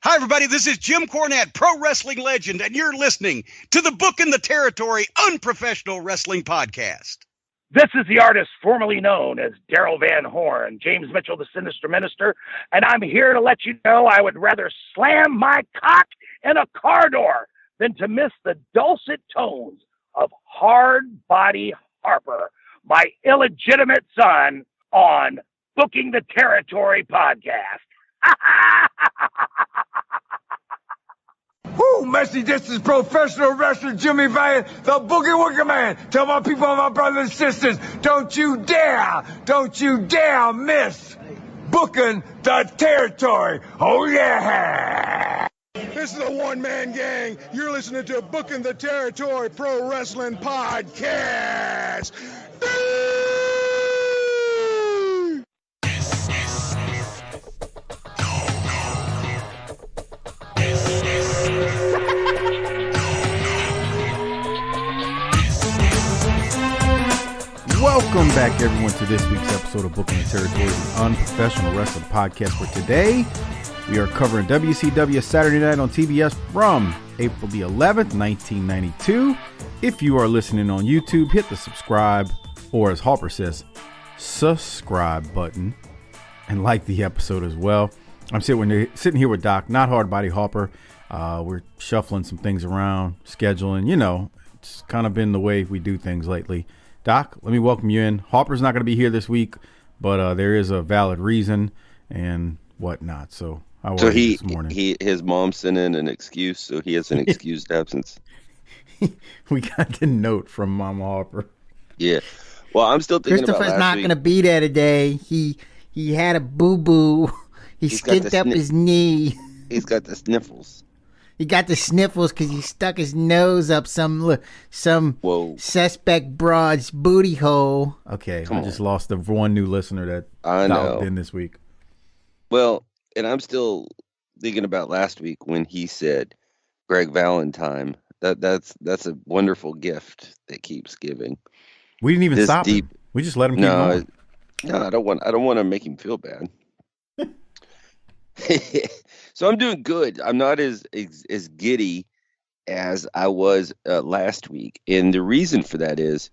Hi, everybody. This is Jim Cornette, pro wrestling legend, and you're listening to the Book in the Territory Unprofessional Wrestling Podcast. This is the artist formerly known as Daryl Van Horn, James Mitchell, the Sinister Minister, and I'm here to let you know I would rather slam my cock in a car door than to miss the dulcet tones of Hard Body Harper, my illegitimate son, on Booking the Territory podcast. Woo, Messi, this is professional wrestler Jimmy Valiant, the Boogie Woogie Man. Tell my people and my brothers and sisters, don't you dare miss Booking the Territory. Oh, yeah. This is a one-man gang. You're listening to Booking the Territory Pro Wrestling Podcast. Welcome back, everyone, to this week's episode of Booking the Territory, the Unprofessional Wrestling Podcast, where today we are covering WCW Saturday Night on TBS from April the 11th, 1992. If you are listening on YouTube, hit the subscribe, or as Harper says, subscribe button, and like the episode as well. I'm sitting here with Doc, not Hard Body Harper. We're shuffling some things around, scheduling. You know, it's kind of been the way we do things lately. Doc, let me welcome you in. Harper's not going to be here this week, but there is a valid reason and whatnot. So how are you this morning? His mom sent in an excuse, so he has an excused absence. We got the note from Mama Harper. Yeah. Well, I'm still thinking Christopher's about not going to be there today. He had a boo-boo. He skinned up his knee. He's got the sniffles. He got the sniffles because he stuck his nose up some suspect broad's booty hole. Okay, I just lost the one new listener that dialed in this week. Well, and I'm still thinking about last week when he said Greg Valentine. That's a wonderful gift that keeps giving. We didn't even stop him. We just let him keep going. No, I don't want to make him feel bad. So I'm doing good. I'm not as giddy as I was last week, and the reason for that is,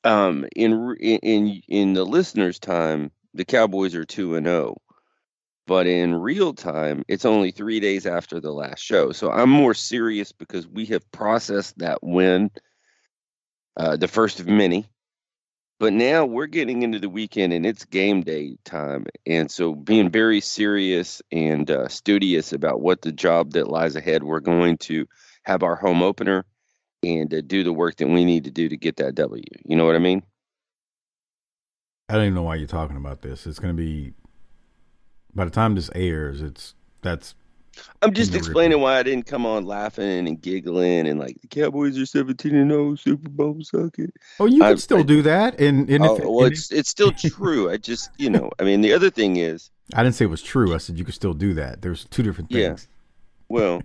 in the listeners' time, the Cowboys are 2-0, but in real time, it's only 3 days after the last show. So I'm more serious because we have processed that win, the first of many. But now we're getting into the weekend and it's game day time. And so being very serious and studious about what the job that lies ahead, we're going to have our home opener and do the work that we need to do to get that W. You know what I mean? I don't even know why you're talking about this. It's going to be, by the time this airs, I'm just explaining why I didn't come on laughing and giggling and like the Cowboys are 17-0, Super Bowl suck it. Oh, you can still do that. It's still true. I just, I mean, the other thing is, I didn't say it was true. I said you could still do that. There's two different things. Yeah.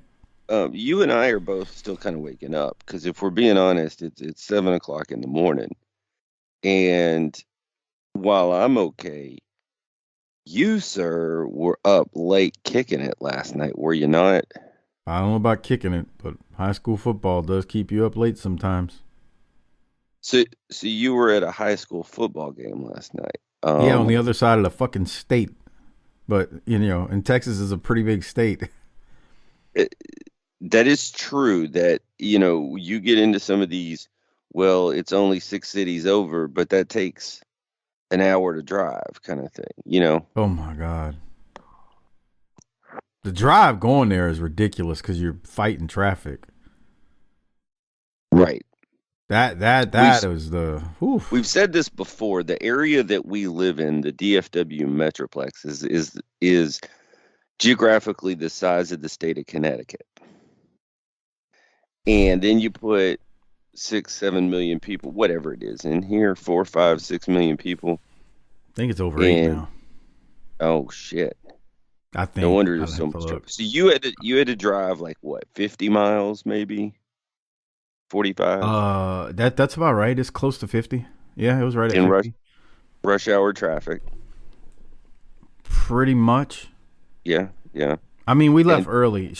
Well, you and I are both still kind of waking up because if we're being honest, it's 7:00 in the morning, and while I'm okay. You, sir, were up late kicking it last night, were you not? I don't know about kicking it, but high school football does keep you up late sometimes. So you were at a high school football game last night. Yeah, on the other side of the fucking state. But, and Texas is a pretty big state. That is true that, you get into some of these, well, it's only 6 cities over, but that takes an hour to drive kind of thing, Oh my God. The drive going there is ridiculous because you're fighting traffic. Right. That was the... Oof. We've said this before. The area that we live in, the DFW Metroplex, is geographically the size of the state of Connecticut. And then you put 6-7 million people, whatever it is, in here, 4, 5, 6 million people. I think it's over 8 now. Oh shit! I think. No wonder there's so much trouble. So you had to drive like what, 50 miles, maybe 45. That's about right. It's close to 50. Yeah, it was right at in 50. Rush hour traffic. Pretty much. Yeah. I mean, we left early.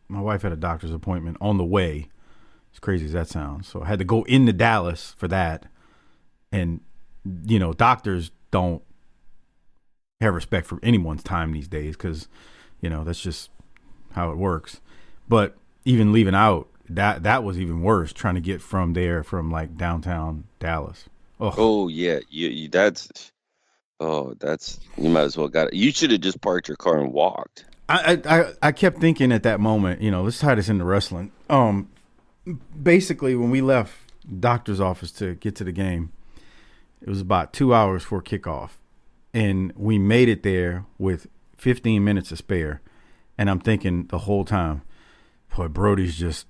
My wife had a doctor's appointment on the way. As crazy as that sounds. So I had to go into Dallas for that. And, doctors don't have respect for anyone's time these days because, that's just how it works. But even leaving out, that was even worse, trying to get from like downtown Dallas. Oh yeah, you might as well got it. You should have just parked your car and walked. I kept thinking at that moment, let's tie this into wrestling. Basically, when we left doctor's office to get to the game, it was about 2 hours for kickoff, and we made it there with 15 minutes to spare. And I'm thinking the whole time, boy, Brody's just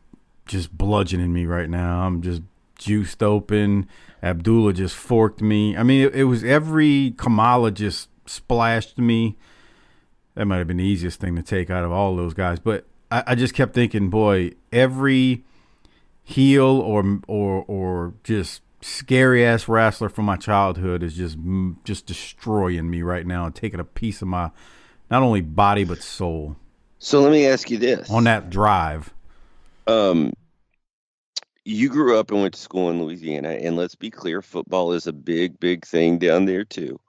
bludgeoning me right now. I'm just juiced open. Abdullah just forked me. I mean, it was every Kamala just splashed me. That might have been the easiest thing to take out of all those guys. But I just kept thinking, boy, every heel or just scary ass wrestler from my childhood is just destroying me right now and taking a piece of my not only body but soul. So let me ask you this. On that drive. You grew up and went to school in Louisiana, and let's be clear, football is a big, big thing down there too.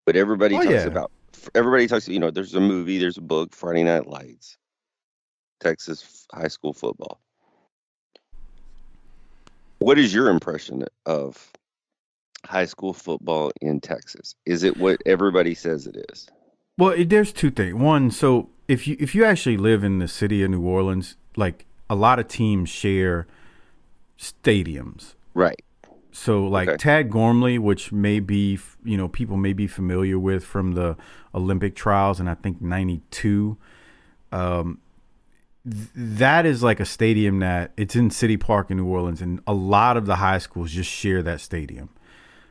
But everybody talks about, there's a movie, there's a book, Friday Night Lights, Texas high school football. What is your impression of high school football in Texas? Is it what everybody says it is? Well, there's two things. One, so if you actually live in the city of New Orleans, like a lot of teams share stadiums. Right. So like Tad Gormley, which may be, people may be familiar with from the Olympic trials in I think 92. That is like a stadium that it's in City Park in New Orleans, and a lot of the high schools just share that stadium.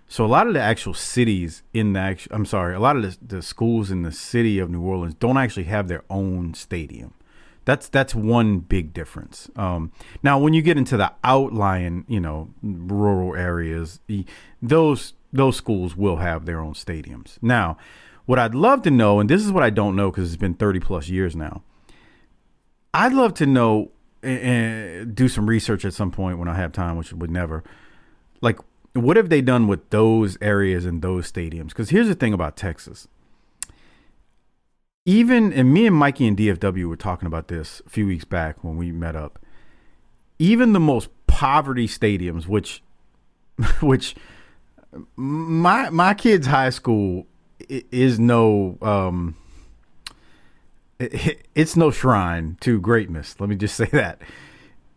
So a lot of the actual cities a lot of the schools in the city of New Orleans don't actually have their own stadium. That's one big difference. Now, when you get into the outlying, rural areas, those schools will have their own stadiums. Now, what I'd love to know, and this is what I don't know because it's been 30 plus years now, I'd love to know and do some research at some point when I have time, which would never. Like, what have they done with those areas and those stadiums? Because here's the thing about Texas. And me and Mikey and DFW were talking about this a few weeks back when we met up. Even the most poverty stadiums, which my kid's high school is no it's no shrine to greatness. Let me just say that.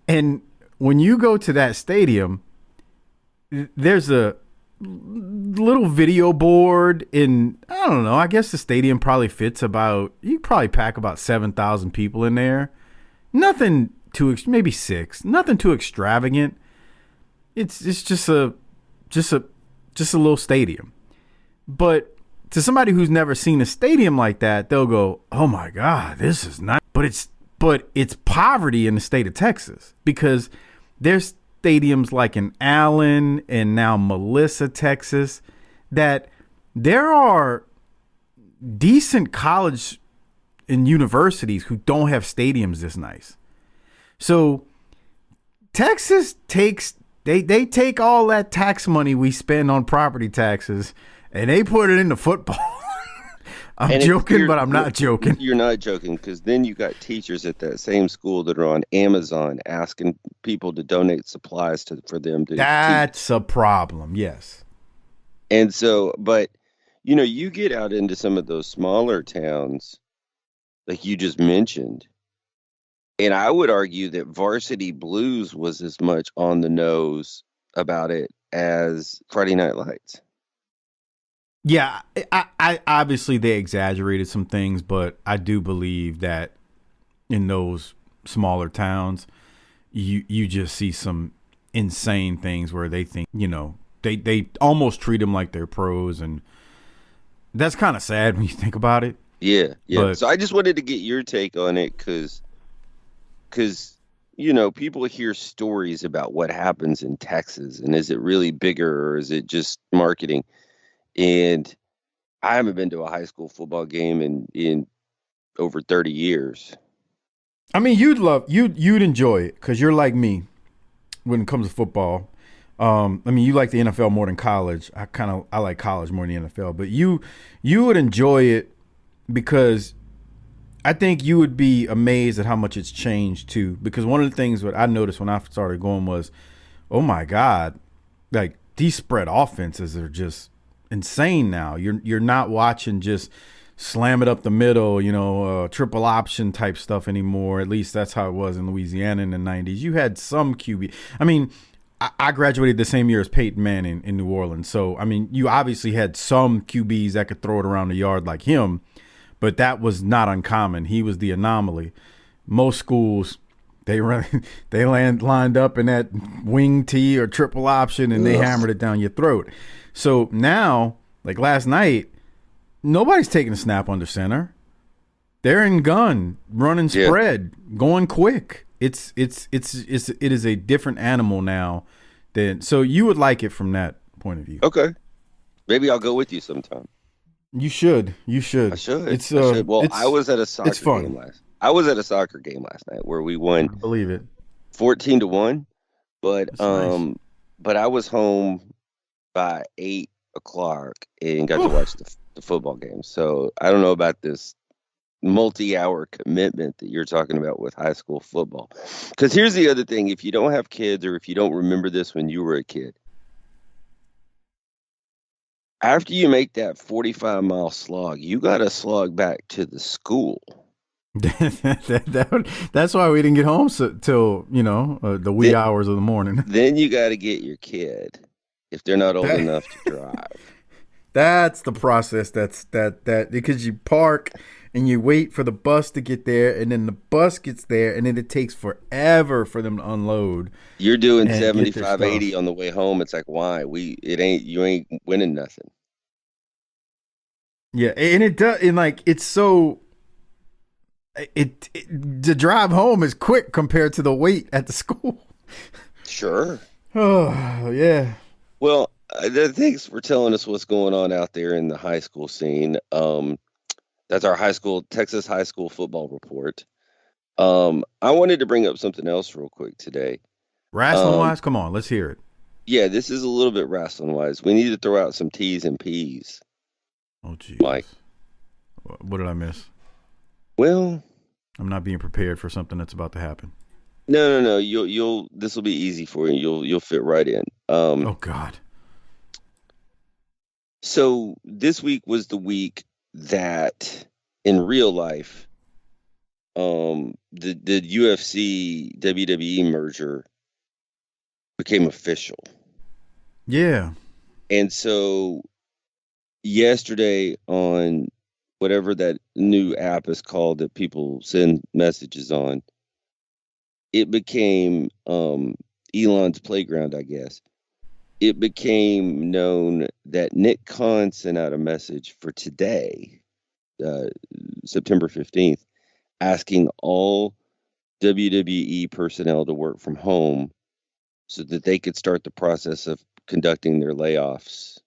And when you go to that stadium, there's a little video board in, I don't know, I guess the stadium probably fits you probably pack about 7,000 people in there. Nothing too, maybe 6, nothing too extravagant. It's just a little stadium. But to somebody who's never seen a stadium like that, they'll go, "Oh my God, this is nice." But it's poverty in the state of Texas because there's stadiums like in Allen and now Melissa, Texas, that there are decent college and universities who don't have stadiums this nice. So Texas they take all that tax money we spend on property taxes and they put it into football. I'm joking, but I'm not joking. You're not joking, because then you got teachers at that same school that are on Amazon asking people to donate supplies for them to That's teach. A problem, yes. And so, but, you get out into some of those smaller towns, like you just mentioned, and I would argue that Varsity Blues was as much on the nose about it as Friday Night Lights. Yeah, I obviously they exaggerated some things, but I do believe that in those smaller towns, you just see some insane things where they think, they almost treat them like they're pros, and that's kind of sad when you think about it. Yeah. But, so I just wanted to get your take on it because people hear stories about what happens in Texas, and is it really bigger or is it just marketing? And I haven't been to a high school football game in over 30 years. I mean, you'd enjoy it because you're like me when it comes to football. I mean, you like the NFL more than college. I like college more than the NFL, but you would enjoy it because I think you would be amazed at how much it's changed too. Because one of the things that I noticed when I started going was, oh my God, like these spread offenses are just insane now. You're not watching just slam it up the middle, triple option type stuff anymore. At least that's how it was in Louisiana in the 90s. You had some QB. I mean, I graduated the same year as Peyton Manning in New Orleans. So, I mean, you obviously had some QBs that could throw it around the yard like him, but that was not uncommon. He was the anomaly. Most schools, they lined up in that wing tee or triple option, and they hammered it down your throat. So now, like last night, nobody's taking a snap under center. They're in gun, running spread, going quick. It is a different animal now. So you would like it from that point of view. Okay, maybe I'll go with you sometime. You should. I should. I should. Well, I was at a soccer game I was at a soccer game last night where we won. I believe it. 14-1, but nice. But I was home by 8:00 and got to watch the football game. So I don't know about this multi-hour commitment that you're talking about with high school football. Because here's the other thing: if you don't have kids, or if you don't remember this when you were a kid, after you make that 45-mile slog, you got to slog back to the school. That's why we didn't get home till the wee hours of the morning. Then you got to get your kid if they're not old enough to drive. That's the process. That's because you park and you wait for the bus to get there, and then the bus gets there, and then it takes forever for them to unlood. You're doing 75, 80 on the way home. It's like, why? You ain't winning nothing. Yeah, and it does, and like it's so. The drive home is quick compared to the wait at the school. Sure. Oh yeah. Well, thanks for telling us what's going on out there in the high school scene. That's our Texas high school football report. I wanted to bring up something else real quick today. Wrestling wise, come on, let's hear it. Yeah, this is a little bit wrestling wise. We need to throw out some T's and P's. Oh geez, Mike. What did I miss? Well, I'm not being prepared for something that's about to happen. No. You'll. This will be easy for you. You'll fit right in. Oh God. So this week was the week that in real life, the UFC WWE merger became official. Yeah. And so yesterday on whatever that new app is called that people send messages on, it became Elon's playground, I guess. It became known that Nick Khan sent out a message for today, September 15th, asking all WWE personnel to work from home so that they could start the process of conducting their layoffs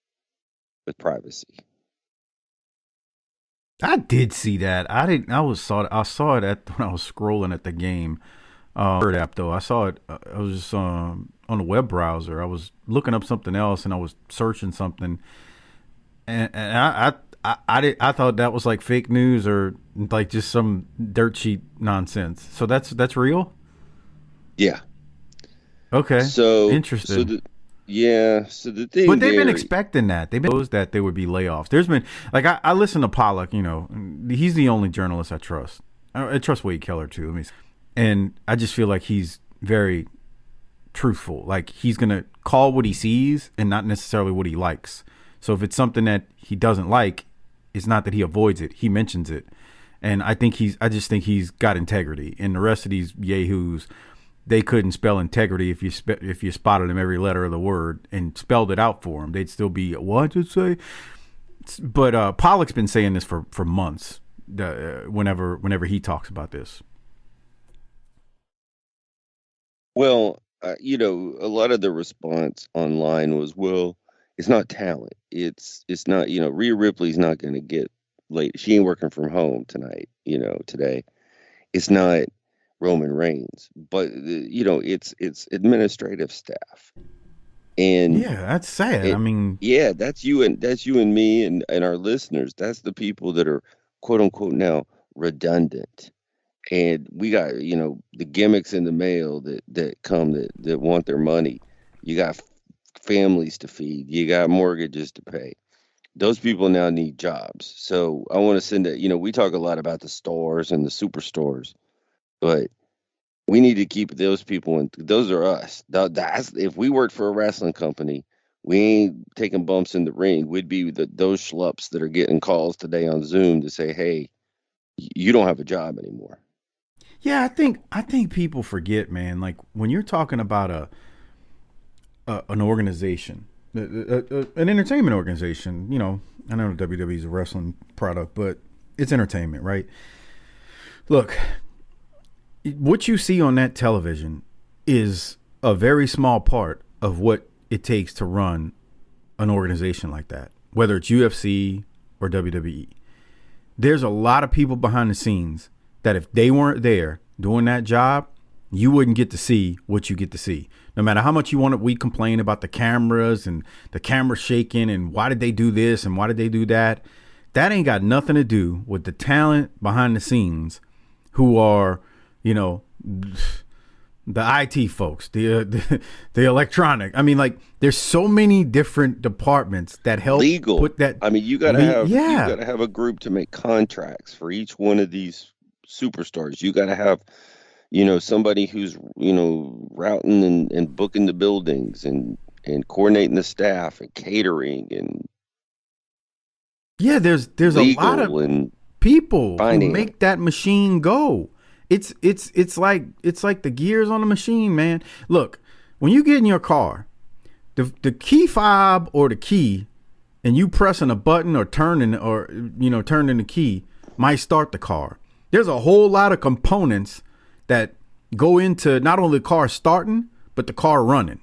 with privacy. I did see that. I saw it when I was scrolling at the game. App though. I saw it. I was just on the web browser. I was looking up something else and I was searching something, and I thought that was like fake news or like just some dirt sheet nonsense. So that's real. Yeah. Okay. So interesting. So the thing, but they've been expecting that. They've been told that there would be layoffs. There's been like I listen to Pollock. He's the only journalist I trust. I trust Wade Keller too. And I just feel like he's very truthful. Like he's gonna call what he sees and not necessarily what he likes. So if it's something that he doesn't like, it's not that he avoids it. He mentions it. And I just think he's got integrity. And the rest of these yahoos, they couldn't spell integrity if you spotted them every letter of the word and spelled it out for them. They'd still be, what did it say? But Pollock's been saying this for months. Whenever he talks about this. Well, a lot of the response online was, well, it's not talent. It's not, Rhea Ripley's not going to get late. She ain't working from home tonight. Today. It's not Roman Reigns, but it's administrative staff. And yeah, that's sad. I mean, yeah, that's you and me and our listeners. That's the people that are quote unquote now redundant. And we got, the gimmicks in the mail that come that want their money. You got families to feed. You got mortgages to pay. Those people now need jobs. So I want to send it. We talk a lot about the stores and the superstores, but we need to keep those people in. Those are us. That's if we worked for a wrestling company, we ain't taking bumps in the ring. We'd be those schlups that are getting calls today on Zoom to say, "Hey, you don't have a job anymore." Yeah, I think people forget, man. Like when you're talking about an organization, an entertainment organization. I know WWE is a wrestling product, but it's entertainment, right? Look, what you see on that television is a very small part of what it takes to run an organization like that, whether it's UFC or WWE. There's a lot of people behind the scenes that if they weren't there doing that job, you wouldn't get to see what you get to see. No matter how much we complain about the cameras and the camera shaking and why did they do this and why did they do that, that ain't got nothing to do with the talent behind the scenes who are, the IT folks, the electronic. I mean, like, there's so many different departments that help legal. Put that. I mean, you gotta have a group to make contracts for each one of these superstars. You gotta have, somebody who's routing and booking the buildings and coordinating the staff and catering and there's a lot of people who make that machine go. It's like the gears on the machine, man. Look, when you get in your car, the key fob or the key, and you pressing a button or turning the key might start the car. There's a whole lot of components that go into not only the car starting, but the car running.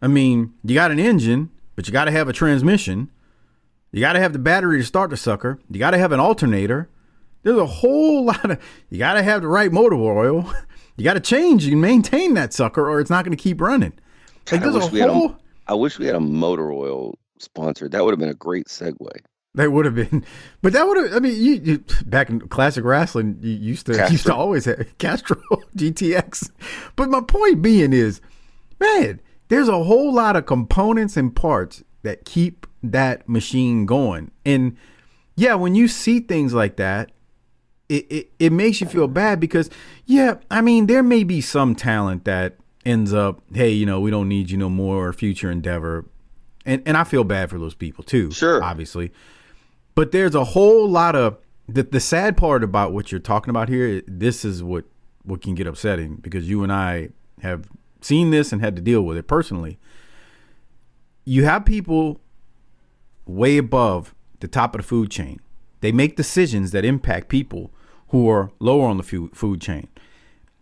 I mean, you got an engine, but you got to have a transmission. You got to have the battery to start the sucker. You got to have an alternator. There's a whole lot of, you got to have the right motor oil. You got to change and maintain that sucker or it's not going to keep running. Like, I wish we had a motor oil sponsor. That would have been a great segue. That would have been, but that would have, I mean, you back in classic wrestling, you used to always have Castro GTX. But my point being is, man, there's a whole lot of components and parts that keep that machine going. And yeah, when you see things like that, it makes you feel bad because, yeah, I mean, there may be some talent that ends up, hey, we don't need you no more, future endeavor. And I feel bad for those people too, sure, obviously. But there's a whole lot of, the sad part about what you're talking about here, this is what can get upsetting because you and I have seen this and had to deal with it personally. You have people way above the top of the food chain. They make decisions that impact people who are lower on the food chain.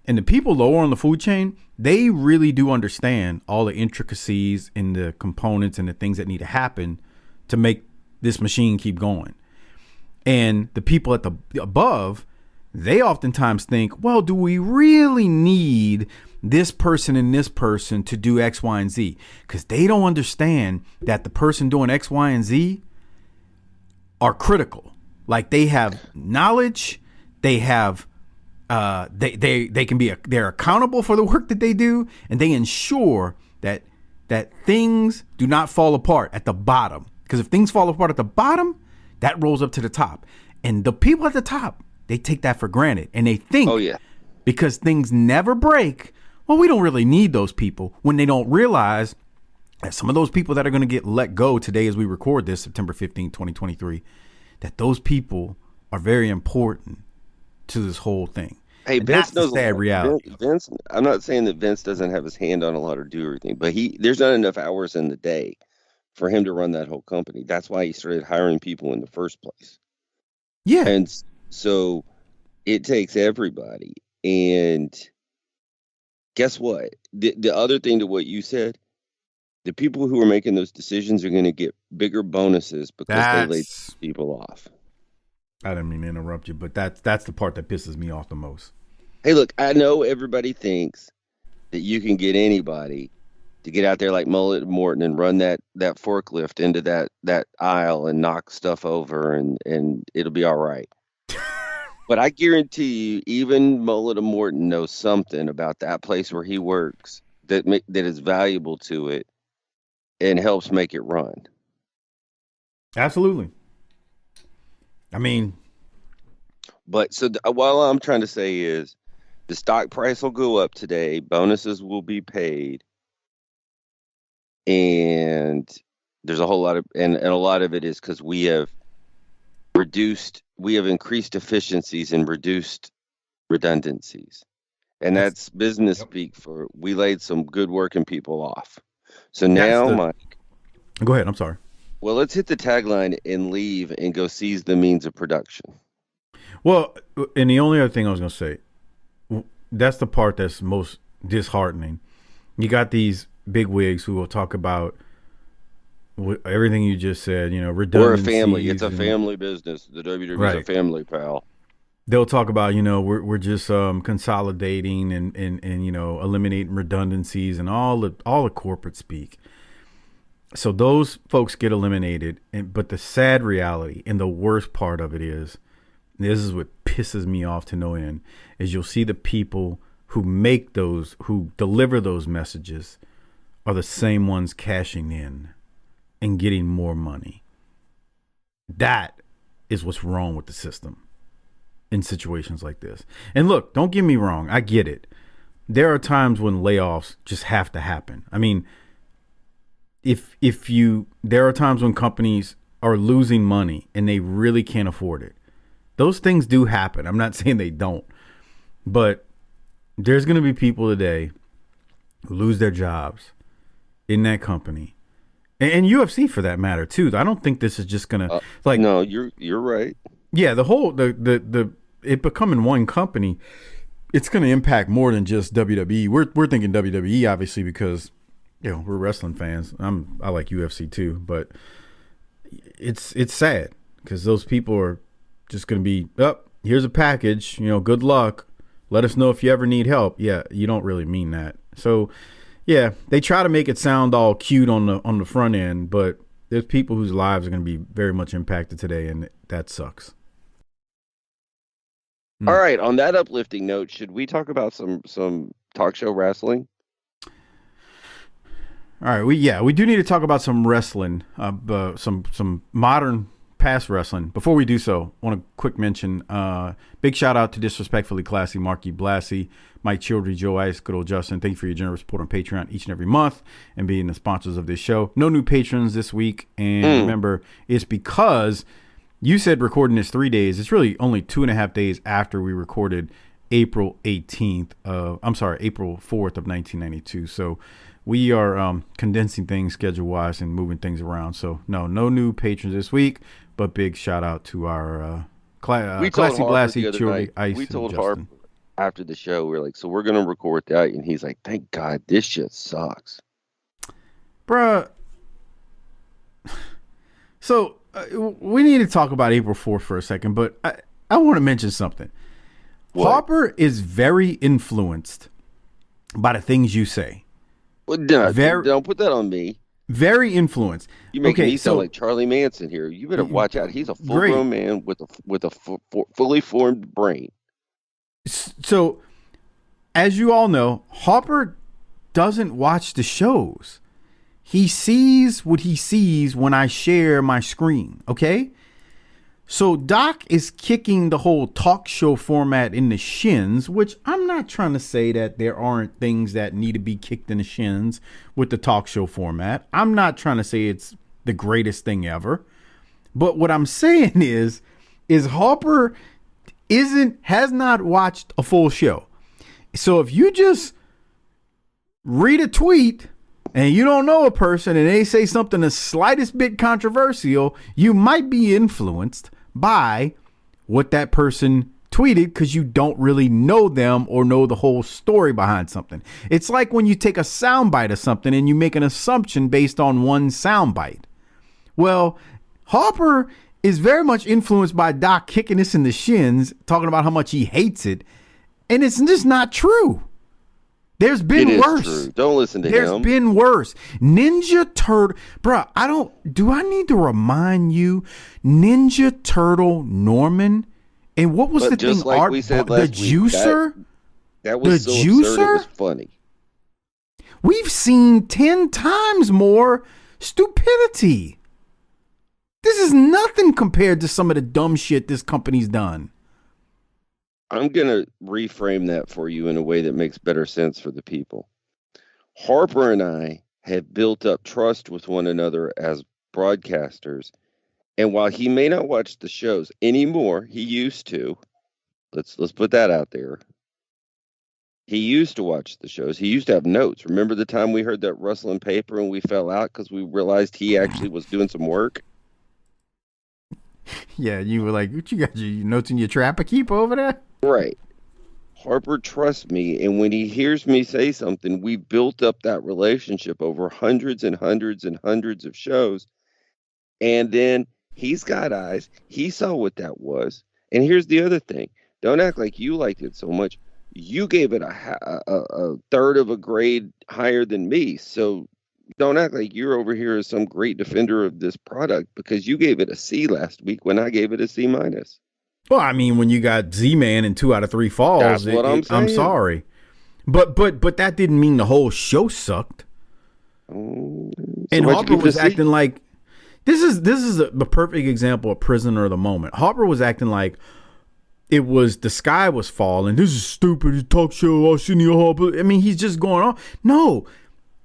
And the people lower on the food chain, they really do understand all the intricacies and the components and the things that need to happen to make this machine keep going. And the people at the above, they oftentimes think, well, do we really need this person and this person to do X, Y, and Z? Because they don't understand that the person doing X, Y, and Z are critical. Like, they have knowledge, they have they can be they're accountable for the work that they do, and they ensure that things do not fall apart at the bottom. Because if things fall apart at the bottom, that rolls up to the top. And the people at the top, they take that for granted. And they think, because things never break, well, we don't really need those people, when they don't realize that some of those people that are going to get let go today as we record this, September 15, 2023, that those people are very important to this whole thing. Hey, and Vince knows the sad reality. Vince, I'm not saying that Vince doesn't have his hand on a lot or do everything, but there's not enough hours in the day for him to run that whole company. That's why he started hiring people in the first place. Yeah. And so it takes everybody. And guess what? The other thing to what you said, the people who are making those decisions are going to get bigger bonuses because they laid people off. I didn't mean to interrupt you, but that's the part that pisses me off the most. Hey, look, I know everybody thinks that you can get anybody to get out there like Mullet Morton and run that forklift into that aisle and knock stuff over and it'll be all right. But I guarantee you, even Mullet Morton knows something about that place where he works that is valuable to it and helps make it run. Absolutely. I mean, but so what I'm trying to say is the stock price will go up today. Bonuses will be paid. And there's a whole lot of, and a lot of it is because we have increased efficiencies and reduced redundancies. And that's business speak for, we laid some good working people off. So now, Mike. Go ahead. I'm sorry. Well, let's hit the tagline and leave and go seize the means of production. Well, and the only other thing I was going to say, that's the part that's most disheartening. You got these big wigs who will talk about everything you just said, redundancies. We're a family. It's a family business. The WWE is a family, pal. They'll talk about, we're just consolidating and eliminating redundancies and all the corporate speak. So those folks get eliminated, but the sad reality and the worst part of it is, this is what pisses me off to no end, is you'll see the people who who deliver those messages are the same ones cashing in and getting more money. That is what's wrong with the system in situations like this. And look, don't get me wrong. I get it. There are times when layoffs just have to happen. I mean, there are times when companies are losing money and they really can't afford it. Those things do happen. I'm not saying they don't, but there's going to be people today who lose their jobs in that company, and UFC for that matter too. I don't think this is just going to No, you're right. Yeah, the whole it becoming one company, it's going to impact more than just WWE. We're thinking WWE obviously because we're wrestling fans. I like UFC too, but it's sad because those people are just going to be, here's a package, good luck. Let us know if you ever need help. Yeah, you don't really mean that. So, yeah, they try to make it sound all cute on the front end, but there's people whose lives are going to be very much impacted today, and that sucks. All right, on that uplifting note, should we talk about some talk show wrestling? All right, we do need to talk about some wrestling, some modern past wrestling. Before we do so, I want to quick mention, big shout out to Disrespectfully Classy, Marky Blassie, Mike Childry, Joe Ice, good old Justin. Thank you for your generous support on Patreon each and every month and being the sponsors of this show. No new patrons this week, and remember, it's because you said recording this 3 days. It's really only 2.5 days after we recorded April 4th of 1992. So we are condensing things schedule-wise and moving things around. So, no new patrons this week, but big shout-out to our Classy, Blassie, Childry, Ice, we told and Justin. Harper after the show, we were like, so we're going to record that. And he's like, thank God, this shit sucks. Bruh. So, we need to talk about April 4th for a second, but I want to mention something. What? Harper is very influenced by the things you say. Well, don't put that on me. Very influenced. You make me sound like Charlie Manson here. You better watch out. He's a full-grown man with a fully formed brain. So, as you all know, Harper doesn't watch the shows. He sees what he sees when I share my screen, okay? So Doc is kicking the whole talk show format in the shins, which I'm not trying to say that there aren't things that need to be kicked in the shins with the talk show format. I'm not trying to say it's the greatest thing ever. But what I'm saying is Harper has not watched a full show. So if you just read a tweet and you don't know a person and they say something the slightest bit controversial, you might be influenced by what that person tweeted because you don't really know them or know the whole story behind something. It's like when you take a soundbite of something and you make an assumption based on one soundbite. Well, Harper is very much influenced by Doc kicking this in the shins, talking about how much he hates it. And it's just not true. There's been worse. True. Don't listen to him. There's been worse. Ninja Turtle. Bruh, do I need to remind you? Ninja Turtle Norman. And what was the thing? Like we said last the juicer? That was the so juicer? absurd, it was funny. We've seen 10 times more stupidity. This is nothing compared to some of the dumb shit this company's done. I'm going to reframe that for you in a way that makes better sense for the people. Harper and I have built up trust with one another as broadcasters. And while he may not watch the shows anymore, he used to. Let's put that out there. He used to watch the shows. He used to have notes. Remember the time we heard that rustling paper and we fell out because we realized he actually was doing some work? Yeah, you were like, what, you got your notes in your trapper keep over there? Right. Harper trusts me, and when he hears me say something, we built up that relationship over hundreds and hundreds and hundreds of shows. And then he's got eyes. He saw what that was. And here's the other thing. Don't act like you liked it so much. You gave it a third of a grade higher than me. So don't act like you're over here as some great defender of this product because you gave it a C last week when I gave it a C minus. Well, I mean, when you got Z-Man in 2 out of 3 falls, that's what I'm saying. I'm sorry. But that didn't mean the whole show sucked. So and Harper was acting like this is the perfect example of prisoner of the moment. Harper was acting like it was the sky was falling. This is stupid. It's talk show. Harper. I mean, he's just going on. No,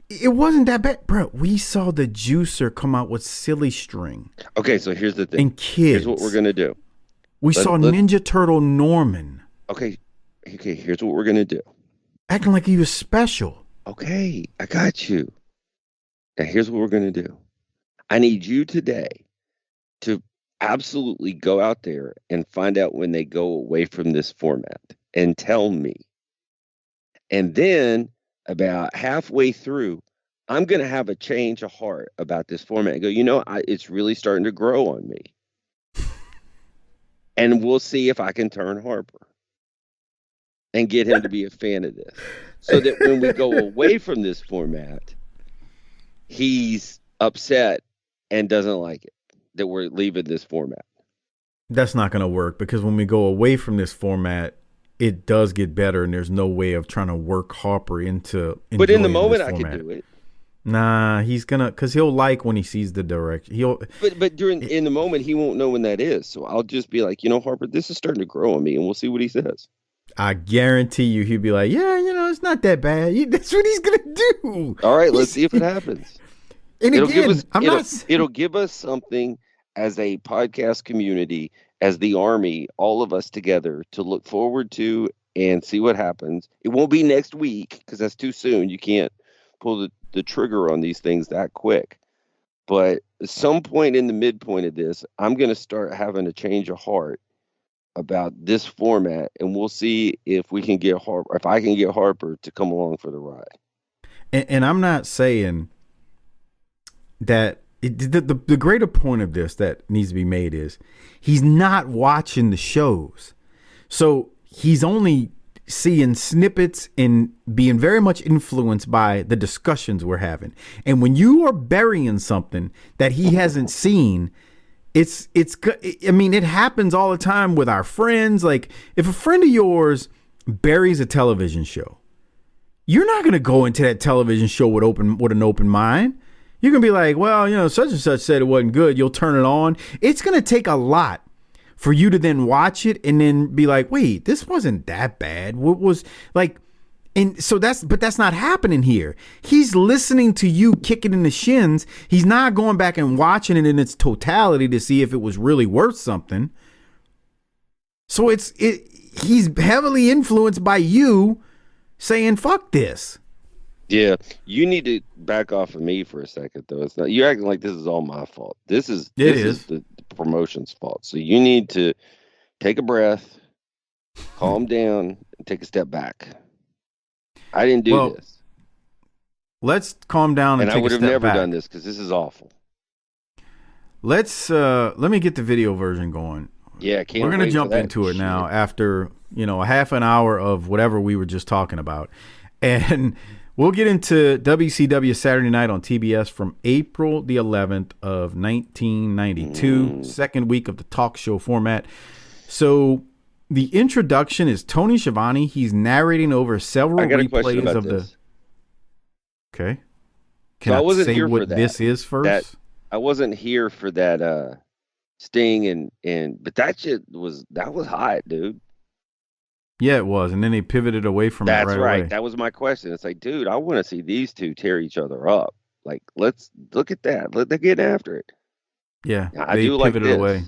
it wasn't that bad, bro. We saw the juicer come out with Silly String. Okay, so here's the thing. And kids. Here's what we're gonna do. We saw Ninja Turtle Norman. Okay, here's what we're going to do. Acting like he was special. Okay, I got you. Now, here's what we're going to do. I need you today to absolutely go out there and find out when they go away from this format and tell me. And then about halfway through, I'm going to have a change of heart about this format and go, it's really starting to grow on me. And we'll see if I can turn Harper and get him to be a fan of this. So that when we go away from this format, he's upset and doesn't like it that we're leaving this format. That's not going to work because when we go away from this format, it does get better and there's no way of trying to work Harper into. But in the moment, I can do it. Nah, he's gonna, cause he'll like when he sees the direction. But in the moment he won't know when that is. So I'll just be like, Harper, this is starting to grow on me, and we'll see what he says. I guarantee you, he'll be like, yeah, it's not that bad. That's what he's gonna do. All right, let's see if it happens. And it'll give us something as a podcast community, as the Army, all of us together to look forward to and see what happens. It won't be next week because that's too soon. You can't pull the trigger on these things that quick. But at some point in the midpoint of this, I'm going to start having a change of heart about this format, and we'll see if we can get Harper, if I can get Harper to come along for the ride. And I'm not saying that the greater point of this that needs to be made is he's not watching the shows. So he's only seeing snippets and being very much influenced by the discussions we're having. And when you are burying something that he hasn't seen, it happens all the time with our friends. Like if a friend of yours buries a television show, you're not going to go into that television show with an open mind. You're going to be like, well, such and such said it wasn't good. You'll turn it on. It's going to take a lot for you to then watch it and then be like, wait, this wasn't that bad. What was like, and so that's not happening here. He's listening to you kick it in the shins. He's not going back and watching it in its totality to see if it was really worth something. So he's heavily influenced by you saying, fuck this. Yeah, you need to back off of me for a second, though. It's not, you're acting like this is all my fault. This is the promotion's fault. So you need to take a breath, Calm down and take a step back. I didn't do this. Let's calm down and take a step back. And I would have never done this because this is awful. Let me get the video version going. Yeah, we're gonna jump into it now after a half an hour of whatever we were just talking about, and we'll get into WCW Saturday Night on TBS from April the 11th of 1992, second week of the talk show format. So the introduction is Tony Schiavone. He's narrating over several replays of this. Okay. Can I say what this is first? I wasn't here for that Sting but that shit was hot, dude. Yeah, it was, and then they pivoted away from it right away. That's right. That was my question. It's like, dude, I want to see these two tear each other up. Like, let's look at that. Let them get after it. Yeah, I do like this. Away.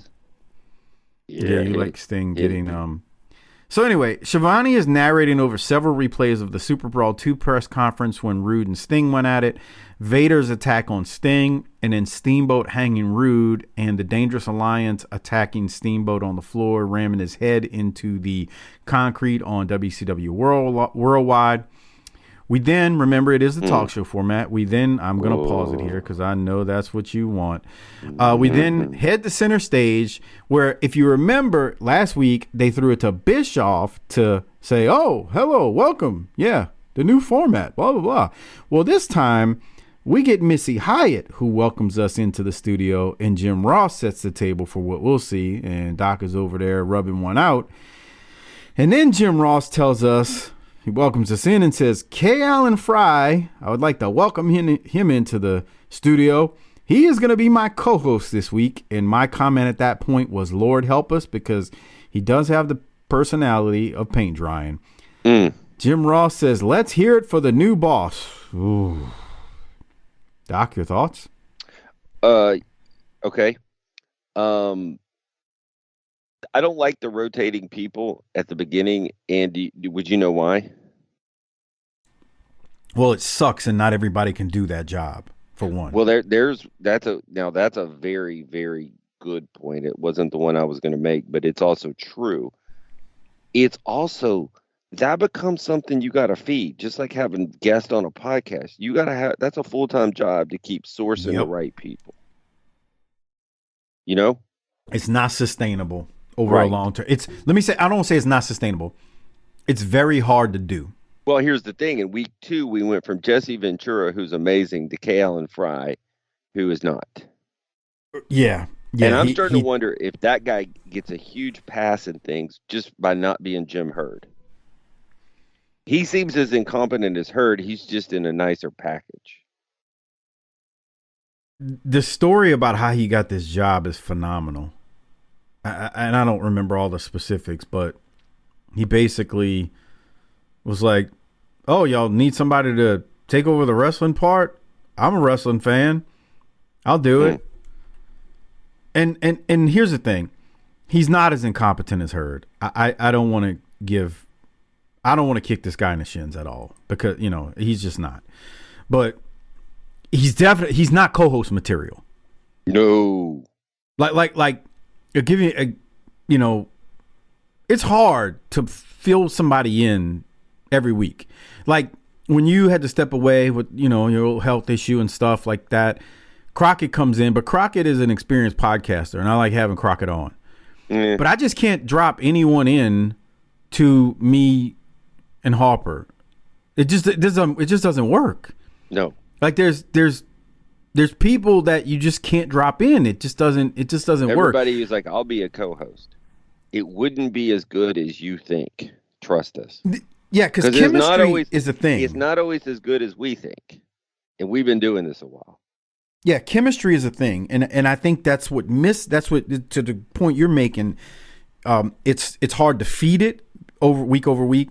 Yeah, you like Sting getting So anyway, Schiavone is narrating over several replays of the Super Brawl 2 press conference when Rude and Sting went at it, Vader's attack on Sting, and then Steamboat hanging Rude, and the Dangerous Alliance attacking Steamboat on the floor, ramming his head into the concrete on WCW Worldwide. We then, remember, it is the talk show format. I'm going to pause it here because I know that's what you want. We then head to center stage where, if you remember, last week they threw it to Bischoff to say, oh, hello, welcome. Yeah, the new format, blah, blah, blah. Well, this time we get Missy Hyatt, who welcomes us into the studio, and Jim Ross sets the table for what we'll see, and Doc is over there rubbing one out. And then Jim Ross tells us, he welcomes us in and says, K. Allen Fry, I would like to welcome him into the studio. He is going to be my co-host this week. And my comment at that point was, Lord help us, because he does have the personality of paint drying. Jim Ross says, let's hear it for the new boss. Ooh. Doc, your thoughts? Okay. I don't like the rotating people at the beginning. And would you know why? Well, it sucks, and not everybody can do that job. For one. Well, that's a very, very good point. It wasn't the one I was going to make, but it's also true. It's also that becomes something you got to feed, just like having guests on a podcast. You got to have that's a full-time job to keep sourcing the right people. You know, it's not sustainable over a long term. I don't want to say it's not sustainable. It's very hard to do. Well, here's the thing. In week 2, we went from Jesse Ventura, who's amazing, to K. Allen Fry, who is not. Yeah. And I'm starting to wonder if that guy gets a huge pass in things just by not being Jim Herd. He seems as incompetent as Herd. He's just in a nicer package. The story about how he got this job is phenomenal. And I don't remember all the specifics, but he basically was like, oh, y'all need somebody to take over the wrestling part? I'm a wrestling fan. I'll do it. And here's the thing. He's not as incompetent as Herd. I don't want to kick this guy in the shins at all, because, he's just not. But he's not co-host material. No. Like I'll give you it's hard to fill somebody in every week. Like when you had to step away with, your health issue and stuff like that, Crockett comes in, but Crockett is an experienced podcaster, and I like having Crockett on. But I just can't drop anyone in to me and Harper. It just doesn't work. No. Like there's people that you just can't drop in. It just doesn't work. Everybody is like, I'll be a co-host. It wouldn't be as good as you think. Trust us. Yeah, because chemistry is a thing. It's not always as good as we think. And we've been doing this a while. Yeah, chemistry is a thing. And I think that's what to the point you're making, it's hard to feed it over week.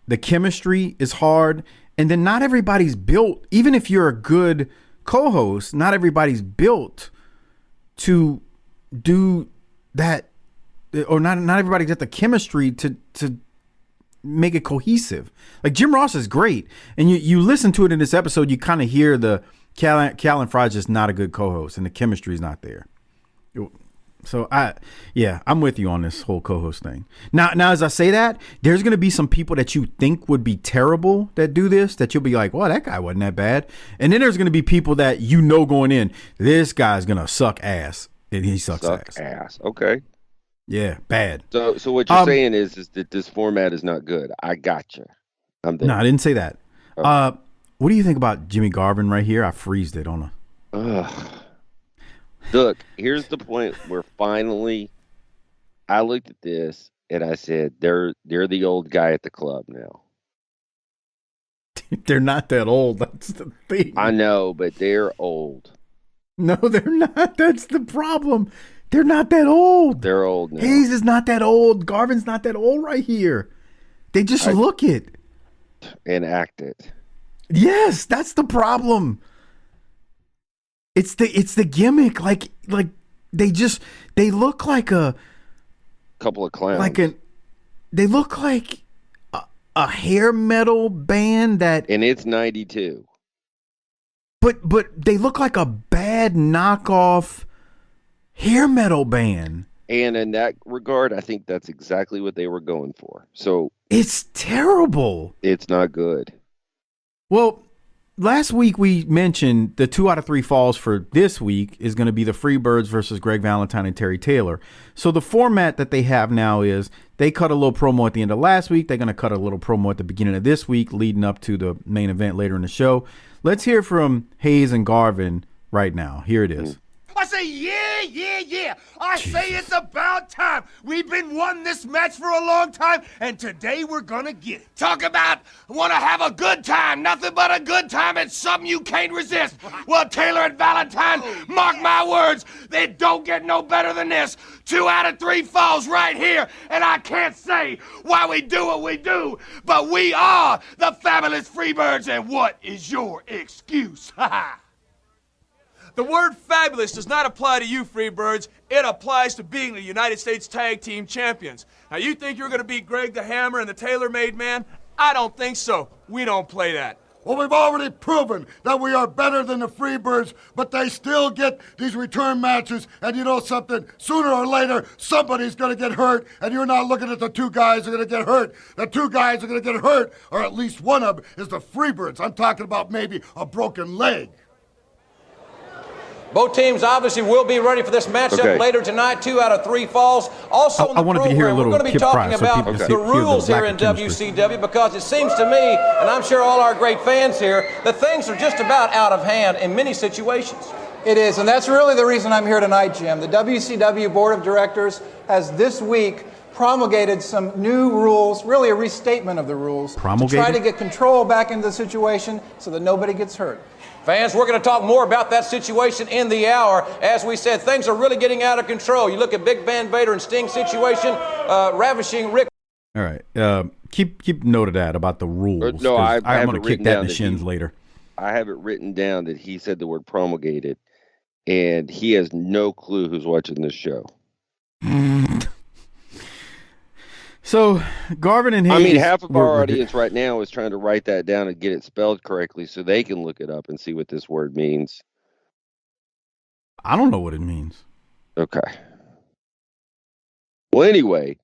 The chemistry is hard. And then not everybody's built, even if you're a good co-host, not everybody's built to do that, or not everybody's got the chemistry to make it cohesive. Like Jim Ross is great, and you listen to it in this episode, you kind of hear the Callan Fry's just not a good co-host, and the chemistry is not there. So I'm with you on this whole co-host thing. Now, as I say that, there's going to be some people that you think would be terrible that do this, that you'll be like, well, that guy wasn't that bad. And then there's going to be people that you know going in, this guy's going to suck ass. And he sucks ass. Okay. Yeah, bad. So what you're saying is that this format is not good. I gotcha. No, I didn't say that. Okay. What do you think about Jimmy Garvin right here? I freezed it on a... Look, here's the point where finally I looked at this and I said, they're the old guy at the club now. They're not that old. That's the thing. I know, but they're old. No, they're not. That's the problem. They're not that old. They're old now. Hayes is not that old. Garvin's not that old right here. They just look it. And act it. Yes, that's the problem. It's the gimmick. Like they look like a couple of clowns. They look like a hair metal band that, and it's 92. But they look like a bad knockoff hair metal band. And in that regard, I think that's exactly what they were going for. So it's terrible. It's not good. Well, last week we mentioned the 2 out of 3 falls for this week is going to be the Freebirds versus Greg Valentine and Terry Taylor. So the format that they have now is they cut a little promo at the end of last week. They're going to cut a little promo at the beginning of this week, leading up to the main event later in the show. Let's hear from Hayes and Garvin right now. Here it is. I say, yeah. I say it's about time. We've been wanting this match for a long time, and today we're gonna get it. Talk about want to have a good time. Nothing but a good time. It's something you can't resist. Well, Taylor and Valentine, mark my words, they don't get no better than this. 2 out of 3 falls right here, and I can't say why we do what we do, but we are the fabulous Freebirds, and what is your excuse? The word fabulous does not apply to you, Freebirds. It applies to being the United States Tag Team Champions. Now, you think you're going to beat Greg the Hammer and the Tailor-Made Man? I don't think so. We don't play that. Well, we've already proven that we are better than the Freebirds, but they still get these return matches, and you know something? Sooner or later, somebody's going to get hurt, and you're not looking at the 2 guys who are going to get hurt. The 2 guys who are going to get hurt, or at least one of them, is the Freebirds. I'm talking about maybe a broken leg. Both teams obviously will be ready for this matchup later tonight. 2 out of 3 falls. Also, on the program, we're going to be talking about the rules here in WCW, because it seems to me, and I'm sure all our great fans here, that things are just about out of hand in many situations. It is, and that's really the reason I'm here tonight, Jim. The WCW Board of Directors has this week promulgated some new rules, really a restatement of the rules, to try to get control back into the situation so that nobody gets hurt. Fans, we're going to talk more about that situation in the hour. As we said, things are really getting out of control. You look at Big Van Vader and Sting's situation, ravishing Rick. All right. Keep note of that about the rules. No, I'm going to kick that in the shins later. I have it written down that he said the word promulgated, and he has no clue who's watching this show. So, Garvin and Hayes... I mean, half of our audience right now is trying to write that down and get it spelled correctly so they can look it up and see what this word means. I don't know what it means. Okay. Well, anyway...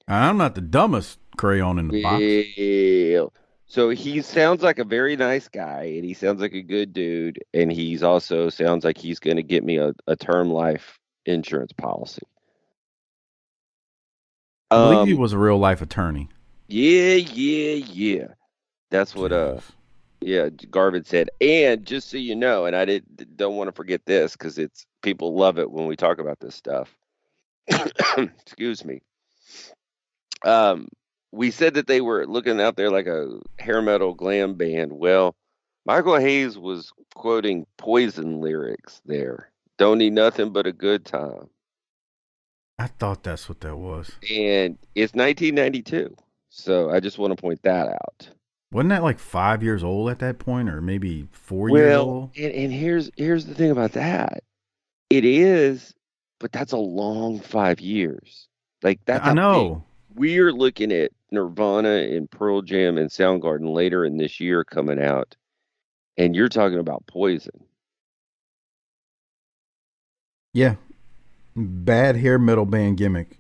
I'm not the dumbest crayon in the box. So, he sounds like a very nice guy, and he sounds like a good dude, and he's also sounds like he's going to get me a term life insurance policy. I believe he was a real life attorney. Yeah. That's what Garvin said. And just so you know, and I don't want to forget this because it's people love it when we talk about this stuff. Excuse me. We said that they were looking out there like a hair metal glam band. Well, Michael Hayes was quoting Poison lyrics there. Don't need nothing but a good time. I thought that's what that was. And it's 1992. So I just want to point that out. Wasn't that like 5 years old at that point, or maybe 4 years old? And here's the thing about that. It is, but that's a long 5 years. Like that's I know. We're looking at Nirvana and Pearl Jam and Soundgarden later in this year coming out, and you're talking about Poison. Yeah. Bad hair metal band gimmick.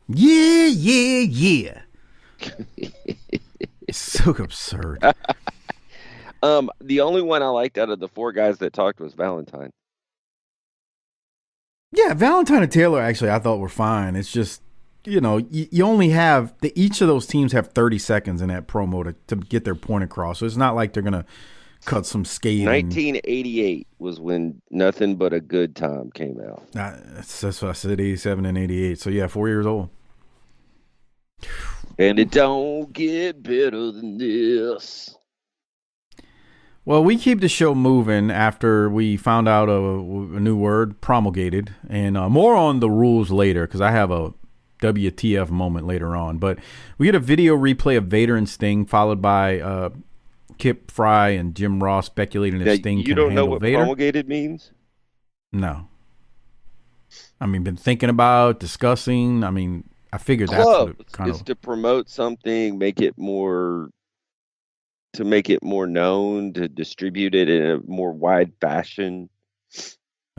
Yeah, yeah, yeah. It's so absurd. The only one I liked out of the four guys that talked was Valentine. Yeah, Valentine and Taylor actually I thought were fine. It's just, you know, you only have each of those teams have 30 seconds in that promo to get their point across. So it's not like they're gonna cut some skating. 1988 was when Nothing But a Good Time came out. That's what I said, 87 and 88. So yeah, 4 years old. And it don't get better than this. Well, we keep the show moving after we found out a new word, promulgated, and more on the rules later because I have a WTF moment later on. But we get a video replay of Vader and Sting, followed by Kip Fry and Jim Ross speculating if Sting can handle Vader. You don't know what promulgated means? No. I mean, been thinking about, discussing. I mean, I figured that's what it kind of to promote something, to make it more known, to distribute it in a more wide fashion.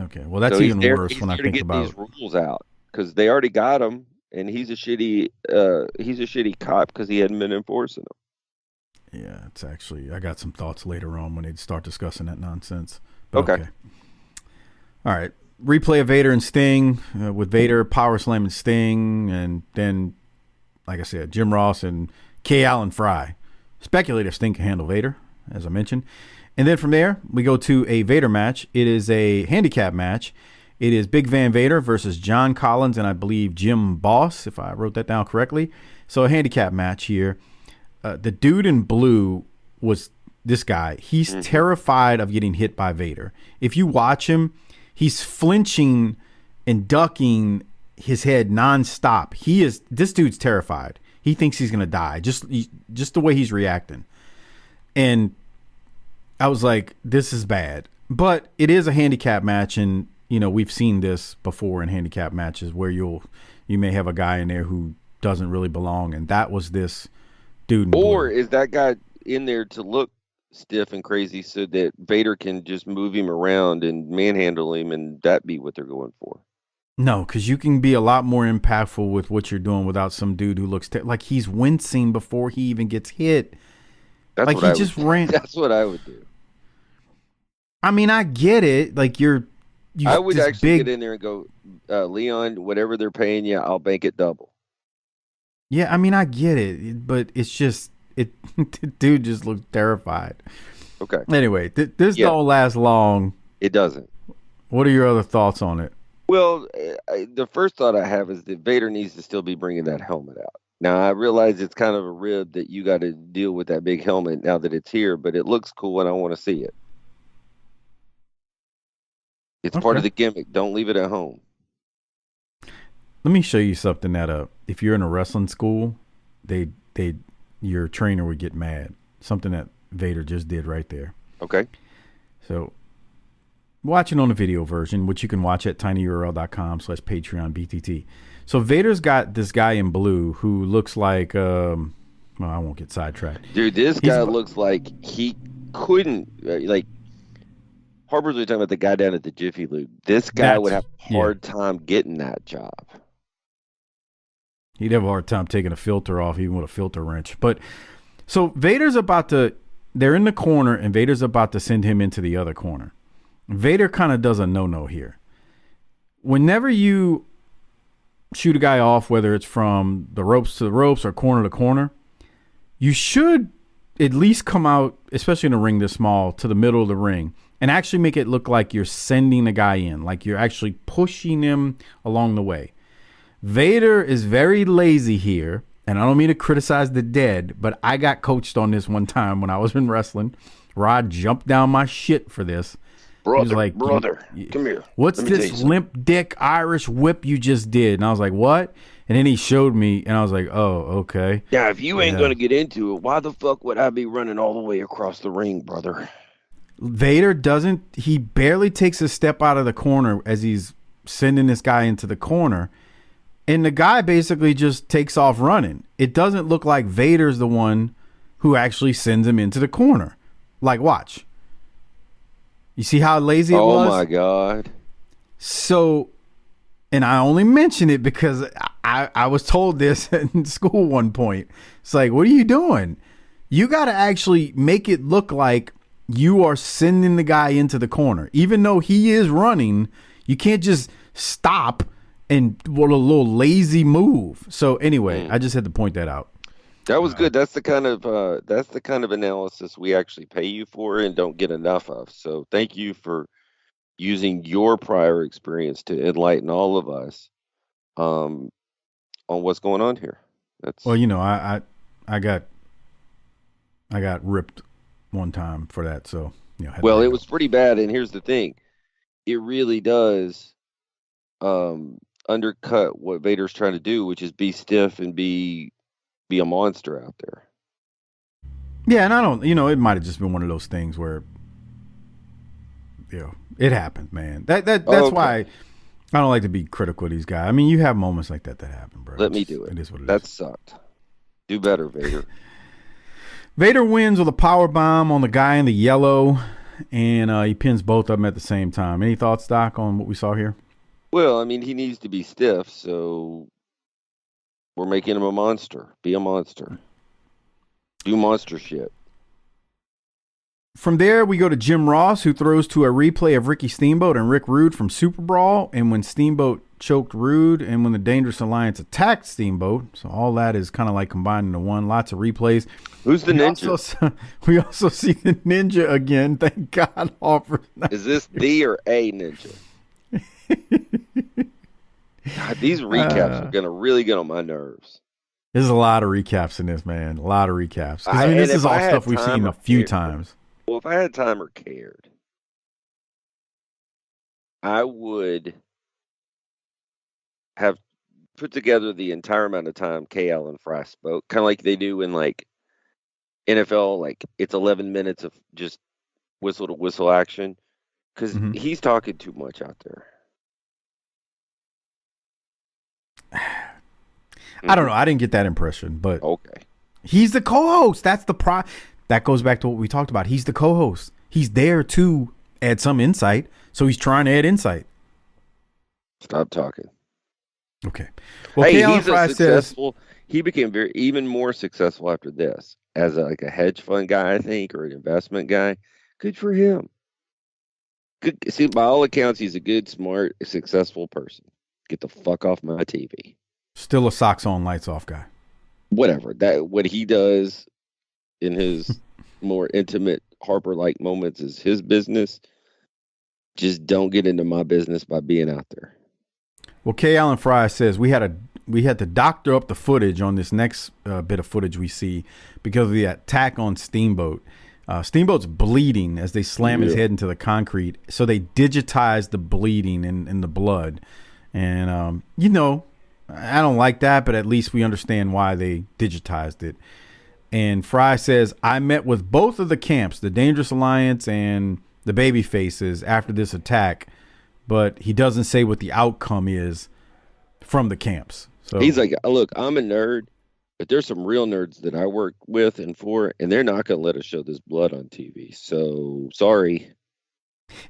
Okay, well that's even worse when I think about these rules out because they already got them, and he's a shitty cop because he hadn't been enforcing them. Yeah, it's actually I got some thoughts later on when they start discussing that nonsense. Okay. All right. Replay of Vader and Sting with Vader power slamming Sting, and then, like I said, Jim Ross and K. Allen Fry speculate if Sting can handle Vader, as I mentioned. And then from there, we go to a Vader match. It is a handicap match. It is Big Van Vader versus John Collins and I believe Jim Boss, if I wrote that down correctly. So a handicap match here. The dude in blue was this guy. He's terrified of getting hit by Vader. If you watch him, he's flinching and ducking his head nonstop. This dude's terrified. He thinks he's gonna die. Just the way he's reacting. And I was like, this is bad. But it is a handicap match, and you know, we've seen this before in handicap matches where you may have a guy in there who doesn't really belong, and that was this dude. Or is that guy in there to look stiff and crazy so that Vader can just move him around and manhandle him, and that be what they're going for? No, because you can be a lot more impactful with what you're doing without some dude who looks like he's wincing before he even gets hit. That's like what he just ran. That's what I would do. I mean, I get it. Like I would actually get in there and go, Leon, whatever they're paying you, I'll bank it double. Yeah, I mean, I get it, but it's just dude just looks terrified. Okay. Anyway, this don't last long. It doesn't. What are your other thoughts on it? Well, the first thought I have is that Vader needs to still be bringing that helmet out. Now, I realize it's kind of a rib that you got to deal with that big helmet now that it's here, but it looks cool and I want to see it. It's part of the gimmick. Don't leave it at home. Let me show you something that if you're in a wrestling school, your trainer would get mad. Something that Vader just did right there. Okay. So watching on the video version, which you can watch at tinyurl.com/PatreonBTT. So Vader's got this guy in blue who looks like, well, I won't get sidetracked. Dude, this guy looks like he couldn't, like, Harper's talking about the guy down at the Jiffy Lube. This guy would have a hard time getting that job. He'd have a hard time taking a filter off, even with a filter wrench. But so Vader's they're in the corner, and Vader's about to send him into the other corner. Vader kind of does a no-no here. Whenever you shoot a guy off, whether it's from the ropes to the ropes or corner to corner, you should at least come out, especially in a ring this small, to the middle of the ring and actually make it look like you're sending the guy in, like you're actually pushing him along the way. Vader is very lazy here, and I don't mean to criticize the dead, but I got coached on this one time when I was in wrestling. Rod jumped down my shit for this. Brother, come here. What's this limp dick Irish whip you just did? And I was like, what? And then he showed me, and I was like, oh, okay. Yeah, if you ain't going to get into it, why the fuck would I be running all the way across the ring, brother? Vader he barely takes a step out of the corner as he's sending this guy into the corner. And the guy basically just takes off running. It doesn't look like Vader's the one who actually sends him into the corner. Like, watch. You see how lazy it was? Oh, my God. So And I only mention it because I was told this in school one point. It's like, what are you doing? You got to actually make it look like you are sending the guy into the corner. Even though he is running, you can't just stop and what a little lazy move. So anyway, I just had to point that out. That was good. That's the kind of analysis we actually pay you for and don't get enough of. So thank you for using your prior experience to enlighten all of us on what's going on here. Well, I got ripped one time for that, so well, it was pretty bad. And here's the thing: it really does undercut what Vader's trying to do, which is be stiff and be a monster out there. Yeah, and I don't, it might have just been one of those things where, it happened, man. That's why I don't like to be critical of these guys. I mean, you have moments like that happen, bro. Let me do it. It is what it is. That sucked. Do better, Vader. Vader wins with a power bomb on the guy in the yellow, and he pins both of them at the same time. Any thoughts, Doc, on what we saw here? Well, I mean, he needs to be stiff, so we're making him a monster. Be a monster. Do monster shit. From there, we go to Jim Ross, who throws to a replay of Ricky Steamboat and Rick Rude from Super Brawl, and when Steamboat choked Rude, and when the Dangerous Alliance attacked Steamboat. So all that is kind of like combined into one. Lots of replays. Who's the ninja? We also see the ninja again. Thank God, Harper. Is this the or a ninja? God, these recaps are going to really get on my nerves. There's a lot of recaps in this, man. A lot of recaps. I mean, this is all stuff we've seen a few times. Well, if I had time or cared, I would have put together the entire amount of time K. Allen Fry spoke, kind of like they do in like NFL, like it's 11 minutes of just whistle to whistle action, because he's talking too much out there. I don't know. I didn't get that impression, but okay. He's the co-host. That's the that goes back to what we talked about. He's the co-host. He's there to add some insight, so he's trying to add insight. Stop talking. Okay. Well, hey, he's successful. He became even more successful after this as a hedge fund guy, I think, or an investment guy. Good for him. Good. See, by all accounts, he's a good, smart, successful person. Get the fuck off my TV. Still a socks on, lights off guy. Whatever. What he does in his more intimate Harper-like moments is his business. Just don't get into my business by being out there. Well, K. Allen Fry says we had to doctor up the footage on this next bit of footage we see because of the attack on Steamboat. Steamboat's bleeding as they slam his head into the concrete, so they digitized the bleeding and the blood. And I don't like that, but at least we understand why they digitized it. And Fry says, I met with both of the camps, the Dangerous Alliance and the Baby Faces, after this attack, but he doesn't say what the outcome is from the camps. So he's like, look, I'm a nerd, but there's some real nerds that I work with and for, and they're not going to let us show this blood on TV. So sorry.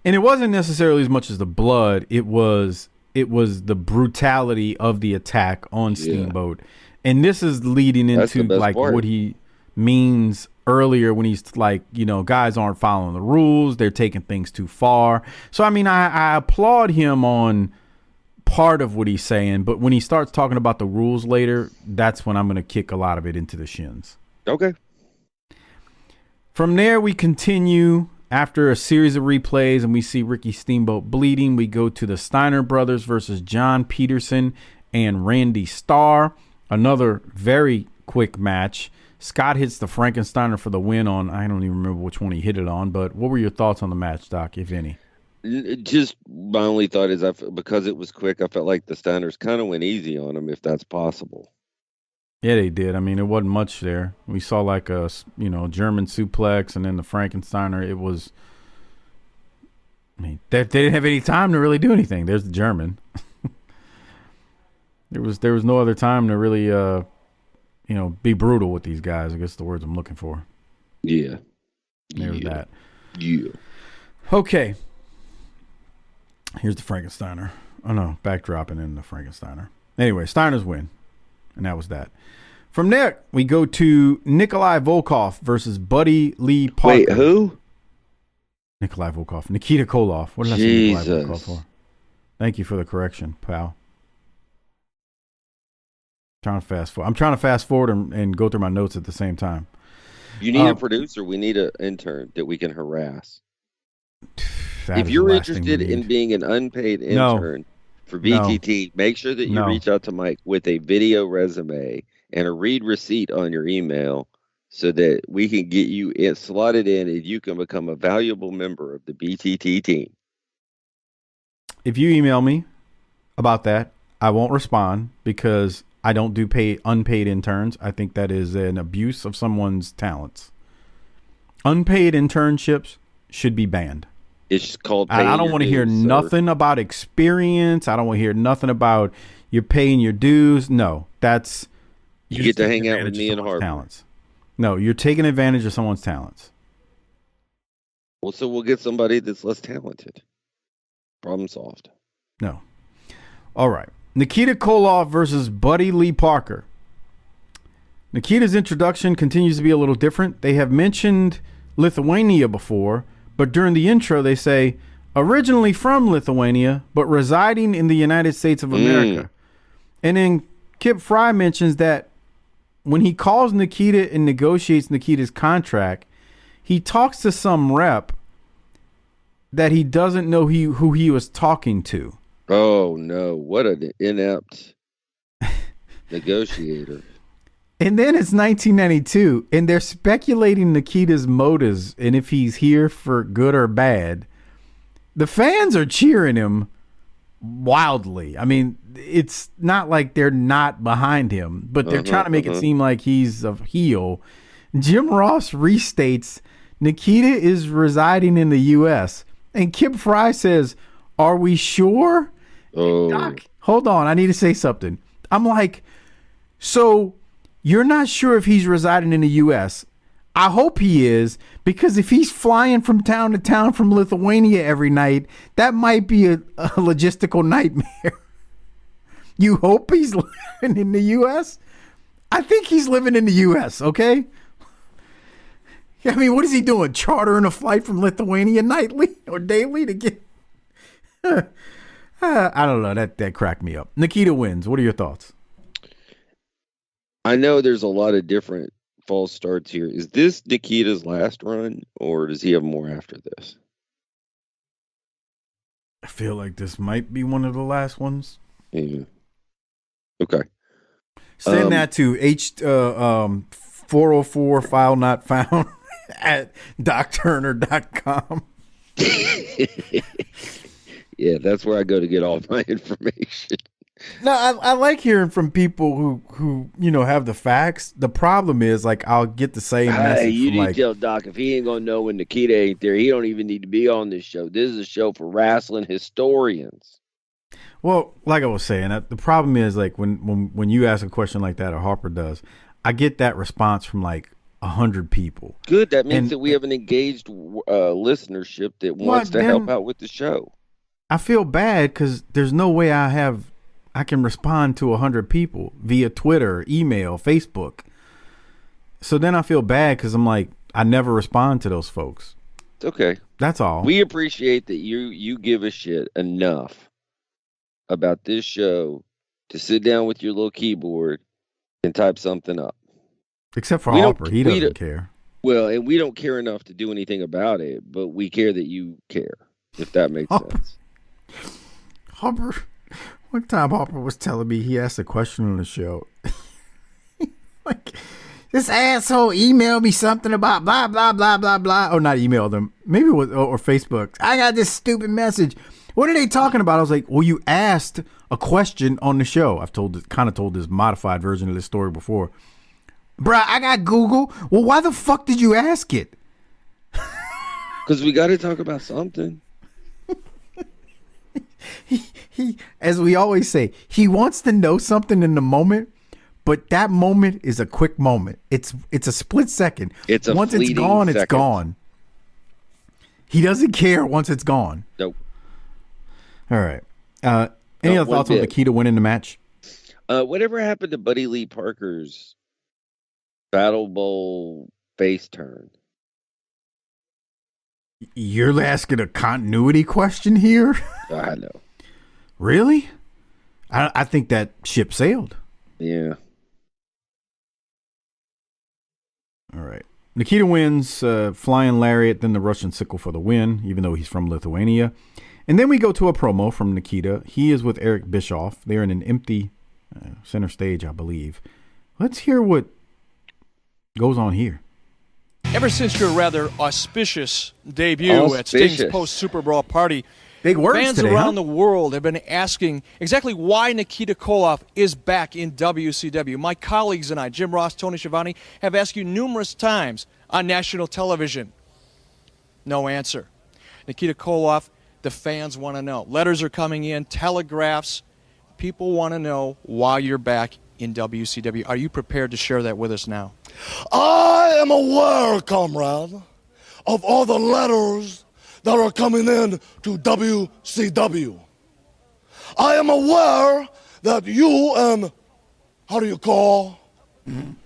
And it wasn't necessarily as much as the blood. It was the brutality of the attack on Steamboat. And this is leading into like part. What he means earlier when he's like, guys aren't following the rules. They're taking things too far. So, I mean, I applaud him on part of what he's saying. But when he starts talking about the rules later, that's when I'm going to kick a lot of it into the shins. Okay. From there, we continue. After a series of replays and we see Ricky Steamboat bleeding, we go to the Steiner brothers versus John Peterson and Randy Starr. Another very quick match. Scott hits the Frankensteiner for the win on, I don't even remember which one he hit it on, but what were your thoughts on the match, Doc, if any? Just my only thought is because it was quick, I felt like the Steiners kind of went easy on him, if that's possible. Yeah, they did. I mean, there wasn't much there. We saw like a, German suplex and then the Frankensteiner. It was, they didn't have any time to really do anything. There's the German. There was no other time to really, be brutal with these guys. I guess the words I'm looking for. Yeah. There's that. Yeah. Okay. Here's the Frankensteiner. Oh, no. Backdropping in the Frankensteiner. Anyway, Steiners win. And that was that. From there, we go to Nikolai Volkov versus Buddy Lee Parker. Wait, who? Nikolai Volkov. Nikita Koloff. What did I say Nikolai Volkov for? Thank you for the correction, pal. I'm trying to fast forward and go through my notes at the same time. You need a producer. We need an intern that we can harass. If you're interested in being an unpaid intern for BTT, make sure that you reach out to Mike with a video resume and a read receipt on your email so that we can get you slotted in and you can become a valuable member of the BTT team. If you email me about that, I won't respond because I don't do unpaid interns. I think that is an abuse of someone's talents. Unpaid internships should be banned. It's called I don't want to hear nothing about experience. I don't want to hear nothing about you're paying your dues. No, that's... You get to hang out with me and Harper. Talents. No, you're taking advantage of someone's talents. Well, so we'll get somebody that's less talented. Problem solved. No. All right. Nikita Koloff versus Buddy Lee Parker. Nikita's introduction continues to be a little different. They have mentioned Lithuania before, but during the intro they say, originally from Lithuania, but residing in the United States of America. And then Kip Fry mentions that when he calls Nikita and negotiates Nikita's contract, he talks to some rep that he doesn't know who he was talking to. Oh, no. What an inept negotiator. And then it's 1992, and they're speculating Nikita's motives and if he's here for good or bad. The fans are cheering him wildly. I mean, it's not like they're not behind him, but they're trying to make it seem like he's a heel. Jim Ross restates Nikita is residing in the U.S. And Kip Fry says, are we sure? Oh. Doc, hold on. I need to say something. I'm like, so you're not sure if he's residing in the U.S. I hope he is, because if he's flying from town to town from Lithuania every night, that might be a logistical nightmare. You hope he's living in the U.S.? I think he's living in the U.S., okay? I mean, what is he doing? Chartering a flight from Lithuania nightly or daily to get... I don't know. That cracked me up. Nikita wins. What are your thoughts? I know there's a lot of different false starts here. Is this Nikita's last run, or does he have more after this? I feel like this might be one of the last ones. Yeah. Okay. Send that to 404 file not found at docturner.com. Yeah, that's where I go to get all my information. No, I like hearing from people who have the facts. The problem is, like, I'll get the same message. You from, need to tell Doc if he ain't gonna know when Nikita ain't there, he don't even need to be on this show. This is a show for wrestling historians. Well, like I was saying, the problem is, like, when you ask a question like that, or Harper does, I get that response from like 100 people. Good, that means that we have an engaged listenership that wants to help out with the show. I feel bad because there's no way I can respond to 100 people via Twitter, email, Facebook. So then I feel bad because I'm like, I never respond to those folks. It's okay. That's all. We appreciate that you give a shit enough about this show to sit down with your little keyboard and type something up. Except for Harper. He doesn't care. Well, and we don't care enough to do anything about it, but we care that you care, if that makes sense. Harper... One time Harper was telling me he asked a question on the show. Like, this asshole emailed me something about blah, blah, blah, blah, blah. Or not emailed them. Maybe it was, or Facebook. I got this stupid message. What are they talking about? I was like, well, you asked a question on the show. I've told this modified version of this story before. Bruh, I got Google. Well, why the fuck did you ask it? Because we got to talk about something. He, as we always say, he wants to know something in the moment, but that moment is a quick moment. It's a split second. Once it's gone, it's gone. He doesn't care once it's gone. Nope. All right. Any other thoughts on Nikita winning the match? Whatever happened to Buddy Lee Parker's Battle Bowl face turn? You're asking a continuity question here? I know. Really? I think that ship sailed. Yeah. All right. Nikita wins, flying lariat, then the Russian sickle for the win, even though he's from Lithuania. And then we go to a promo from Nikita. He is with Eric Bischoff. They're in an empty center stage, I believe. Let's hear what goes on here. Ever since your rather auspicious debut at Sting's post-Super Brawl party, big words fans today, around the world have been asking exactly why Nikita Koloff is back in WCW. My colleagues and I, Jim Ross, Tony Schiavone, have asked you numerous times on national television. No answer. Nikita Koloff, the fans want to know. Letters are coming in, telegraphs. People want to know why you're back in WCW. Are you prepared to share that with us now? I am aware, comrade, of all the letters that are coming in to WCW. I am aware that you and,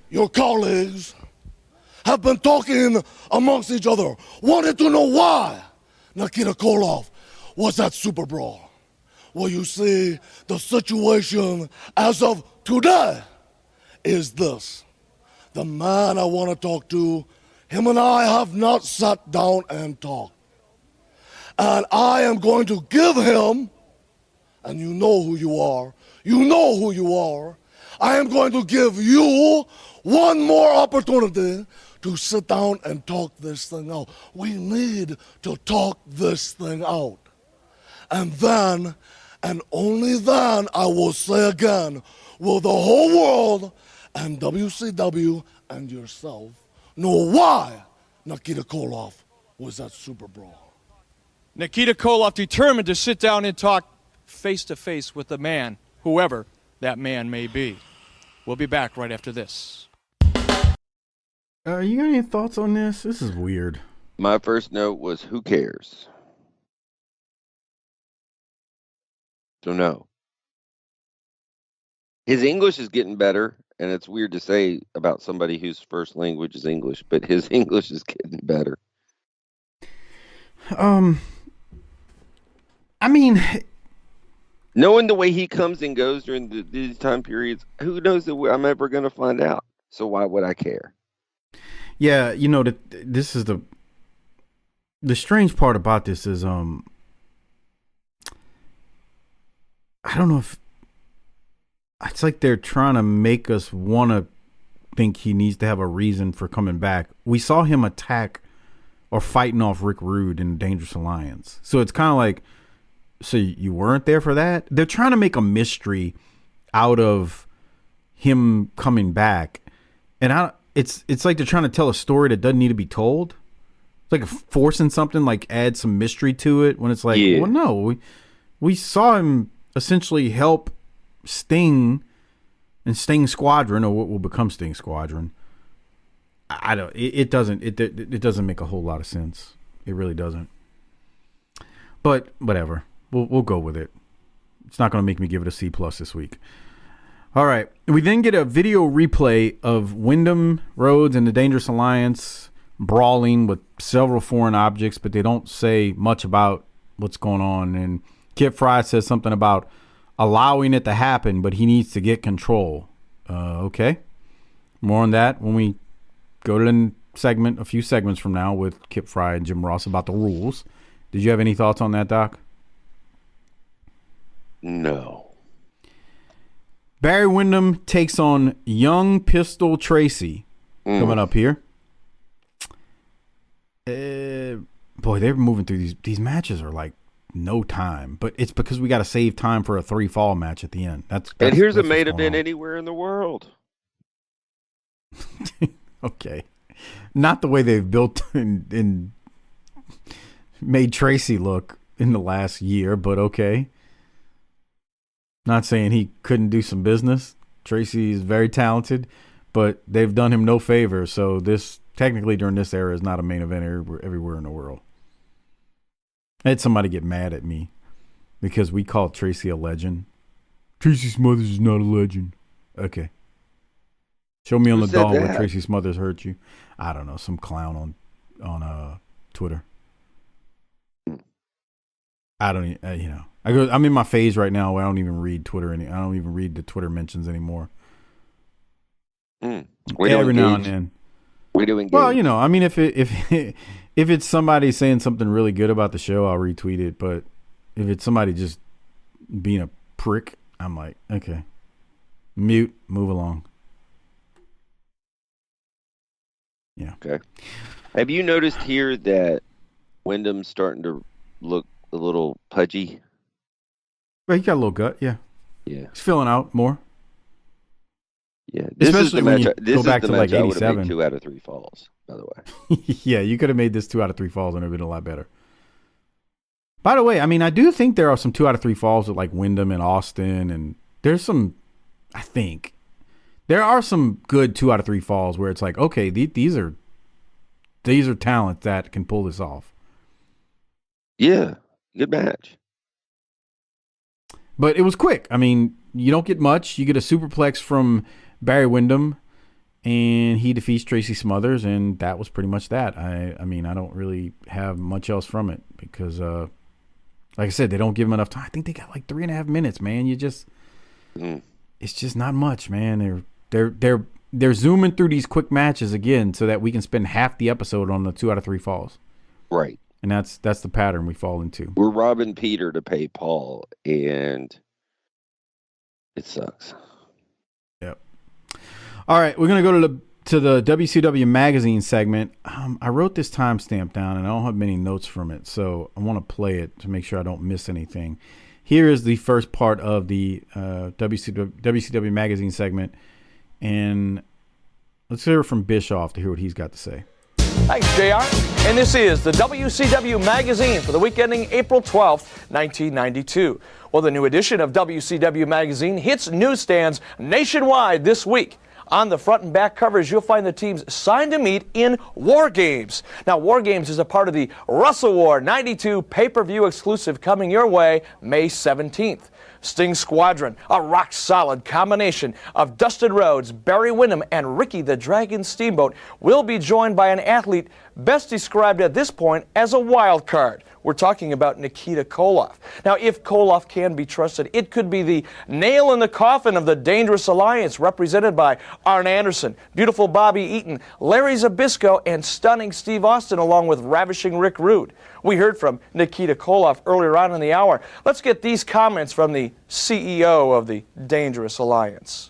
your colleagues have been talking amongst each other, wanted to know why Nikita Koloff was at Super Brawl. Well, you see, the situation as of today is this. The man I want to talk to, him and I have not sat down and talked. And I am going to give him, and you know who you are, I am going to give you one more opportunity to sit down and talk this thing out. We need to talk this thing out. And then, and only then, I will say again, will the whole world and WCW and yourself know why Nikita Koloff was at Super Brawl. Nikita Koloff determined to sit down and talk face-to-face with the man, whoever that man may be. We'll be back right after this. You got any thoughts on this? This is weird. My first note was, who cares? Don't know. His English is getting better, and it's weird to say about somebody whose first language is English, but his English is getting better. I mean, knowing the way he comes and goes during these time periods, who knows that I'm ever going to find out? So why would I care? Yeah, you know, this is the strange part about this is, I don't know if it's like they're trying to make us want to think he needs to have a reason for coming back. We saw him attack or fighting off Rick Rude in Dangerous Alliance. So it's kind of like, so you weren't there for that? They're trying to make a mystery out of him coming back. And it's like they're trying to tell a story that doesn't need to be told. It's like forcing something, like add some mystery to it when it's like, well, no, we saw him essentially help Sting and Sting Squadron, or what will become Sting Squadron. I don't. It doesn't make a whole lot of sense. It really doesn't. But whatever. We'll go with it. It's not going to make me give it a C+ this week. All right. We then get a video replay of Wyndham Rhodes and the Dangerous Alliance brawling with several foreign objects, but they don't say much about what's going on. And Kip Fry says something about allowing it to happen, but he needs to get control. Okay. More on that when we go to the segment, a few segments from now, with Kip Fry and Jim Ross about the rules. Did you have any thoughts on that, Doc? No. Barry Windham takes on Young Pistol Tracy coming up here. Boy, they're moving through these matches are like no time, but it's because we got to save time for a 3-fall match at the end. That's and here's a main event anywhere in the world. Okay, not the way they've built and made Tracy look in the last year, but okay. Not saying he couldn't do some business. Tracy is very talented, but they've done him no favor. So this technically during this era is not a main event everywhere in the world. I had somebody get mad at me because we called Tracy a legend. Tracy Smothers is not a legend. Okay. Show me on the doll where Tracy Smothers hurt you. I don't know, some clown on Twitter. I don't, I'm in my phase right now where I don't even read Twitter I don't even read the Twitter mentions anymore. Every now and then. We do engage. Well, if it's somebody saying something really good about the show, I'll retweet it. But if it's somebody just being a prick, I'm like, okay, mute, move along. Yeah. Okay. Have you noticed here that Wyndham's starting to look a little pudgy? Well, he got a little gut, yeah. Yeah. He's filling out more. Yeah. Especially when you go back to like 87. 2 out of 3 falls, by the way. Yeah, you could have made this 2 out of 3 falls and it would have been a lot better. By the way, I mean, I do think there are some 2 out of 3 falls with like Wyndham and Austin, and there's some, I think, there are some good 2 out of 3 falls where it's like, okay, these are talent that can pull this off. Yeah, good match. But it was quick. I mean, you don't get much. You get a superplex from Barry Windham, and he defeats Tracy Smothers, and that was pretty much that. I mean, I don't really have much else from it because, like I said, they don't give him enough time. I think they got like 3.5 minutes, man. It's just not much, man. They're zooming through these quick matches again so that we can spend half the episode on the 2 out of 3 falls. Right. And that's the pattern we fall into. We're robbing Peter to pay Paul, and it sucks. Yep. All right, we're gonna go to the WCW magazine segment. I wrote this timestamp down, and I don't have many notes from it, so I want to play it to make sure I don't miss anything. Here is the first part of the WCW magazine segment, and let's hear from Bischoff to hear what he's got to say. Thanks, JR. And this is the WCW magazine for the week ending April 12th, 1992. Well, the new edition of WCW magazine hits newsstands nationwide this week. On the front and back covers, you'll find the teams signed to meet in War Games. Now, War Games is a part of the Russell War 92 pay-per-view exclusive coming your way May 17th. Sting Squadron, a rock-solid combination of Dustin Rhodes, Barry Windham, and Ricky the Dragon Steamboat, will be joined by an athlete best described at this point as a wild card. We're talking about Nikita Koloff. Now, if Koloff can be trusted, it could be the nail in the coffin of the Dangerous Alliance, represented by Arn Anderson, beautiful Bobby Eaton, Larry Zbyszko, and stunning Steve Austin, along with ravishing Rick Rude. We heard from Nikita Koloff earlier on in the hour. Let's get these comments from the CEO of the Dangerous Alliance.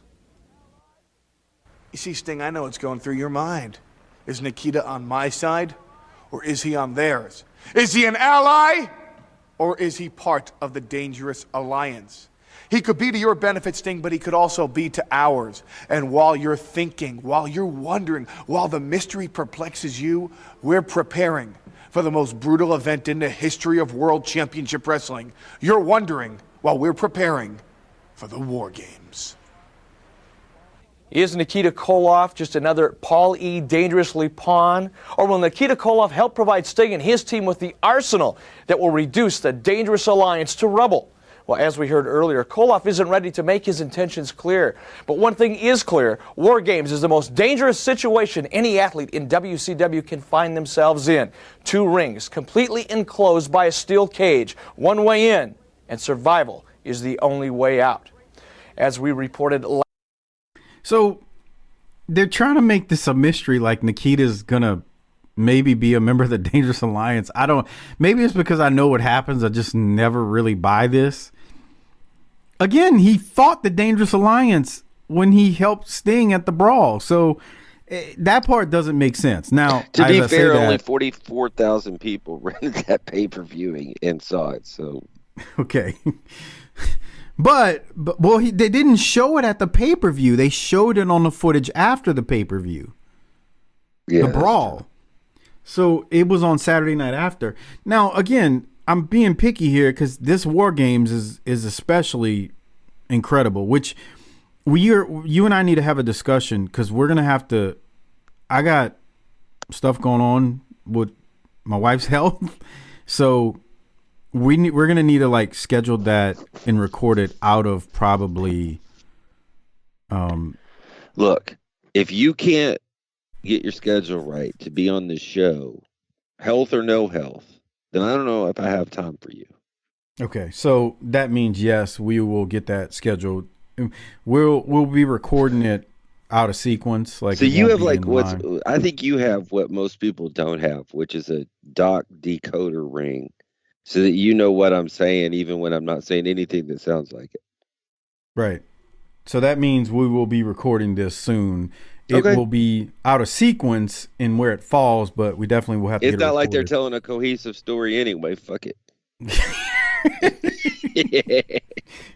You see, Sting, I know what's going through your mind. Is Nikita on my side, or is he on theirs? Is he an ally, or is he part of the Dangerous Alliance? He could be to your benefit, Sting, but he could also be to ours. And while you're thinking, while you're wondering, while the mystery perplexes you, we're preparing for the most brutal event in the history of World Championship Wrestling. You're wondering while we're preparing for the War Games. Is Nikita Koloff just another Paul E. Dangerously pawn? Or will Nikita Koloff help provide Sting and his team with the arsenal that will reduce the Dangerous Alliance to rubble? Well, as we heard earlier, Koloff isn't ready to make his intentions clear. But one thing is clear: War Games is the most dangerous situation any athlete in WCW can find themselves in. 2 rings, completely enclosed by a steel cage, one way in, and survival is the only way out. As we reported So they're trying to make this a mystery, like Nikita's gonna maybe be a member of the Dangerous Alliance. Maybe it's because I know what happens. I just never really buy this. Again, he fought the Dangerous Alliance when he helped Sting at the Brawl. So that part doesn't make sense. Now, to be fair, only 44,000 people rented that pay-per-view and saw it. So okay. But they didn't show it at the pay-per-view. They showed it on the footage after the pay-per-view. Yeah, the Brawl. So it was on Saturday night after. Now, again, I'm being picky here because this War Games is especially incredible, which you and I need to have a discussion because we're going to have to – I got stuff going on with my wife's health. So we're gonna need to like schedule that and record it out of probably. Look, if you can't get your schedule right to be on this show, health or no health, then I don't know if I have time for you. Okay, so that means yes, we will get that scheduled. We'll be recording it out of sequence. Like, so you have like I think you have what most people don't have, which is a doc decoder ring, so that you know what I'm saying even when I'm not saying anything that sounds like it. Right. So that means we will be recording this soon. It will be out of sequence in where it falls, but we definitely will have to. It's not like they're telling a cohesive story anyway. Fuck it.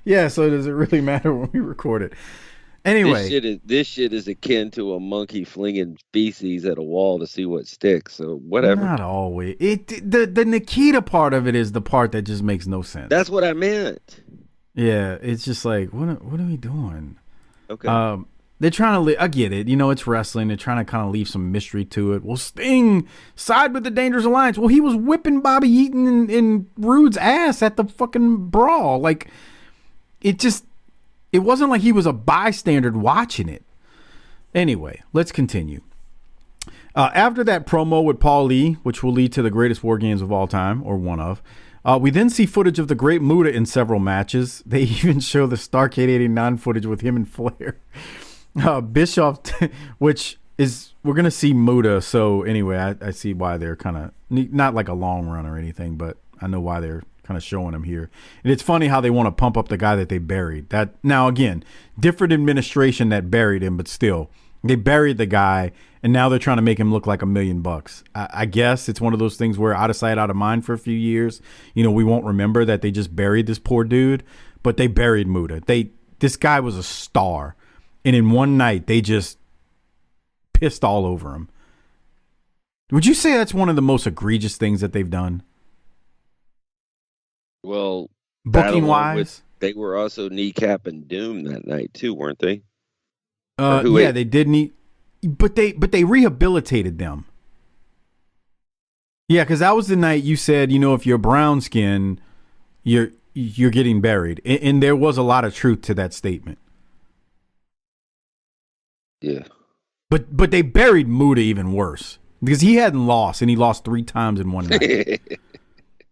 Yeah. So does it really matter when we record it? Anyway, this shit is akin to a monkey flinging feces at a wall to see what sticks. So whatever. Not always. The Nikita part of it is the part that just makes no sense. That's what I meant. Yeah, it's just like, what are we doing? Okay. They're trying to. I get it. You know, it's wrestling. They're trying to kind of leave some mystery to it. Well, Sting side with the Dangerous Alliance. Well, he was whipping Bobby Eaton and Rude's ass at the fucking brawl. Like, it wasn't like he was a bystander watching it. Anyway, let's continue. After that promo with Paul Lee, which will lead to the greatest war games of all time, or one of, we then see footage of the Great Muta in several matches. They even show the Starrcade 89 footage with him and Flair. Bischoff, which is, we're going to see Muta. So anyway, I see why they're kind of, not like a long run or anything, but I know why they're kind of showing him here. And it's funny how they want to pump up the guy that they buried. That now, again, different administration that buried him, but still, they buried the guy, and now they're trying to make him look like $1 million. I guess it's one of those things where out of sight, out of mind for a few years. You know, we won't remember that they just buried this poor dude, but they buried Muta. This guy was a star, and in one night, they just pissed all over him. Would you say that's one of the most egregious things that they've done? Well, booking wise, they were also kneecapping Doom that night too, weren't they? Yeah, they did but they rehabilitated them. Yeah, because that was the night you said, you know, if you're brown skin, you're getting buried, and there was a lot of truth to that statement. Yeah, but they buried Muta even worse because he hadn't lost, and he lost 3 times in one night.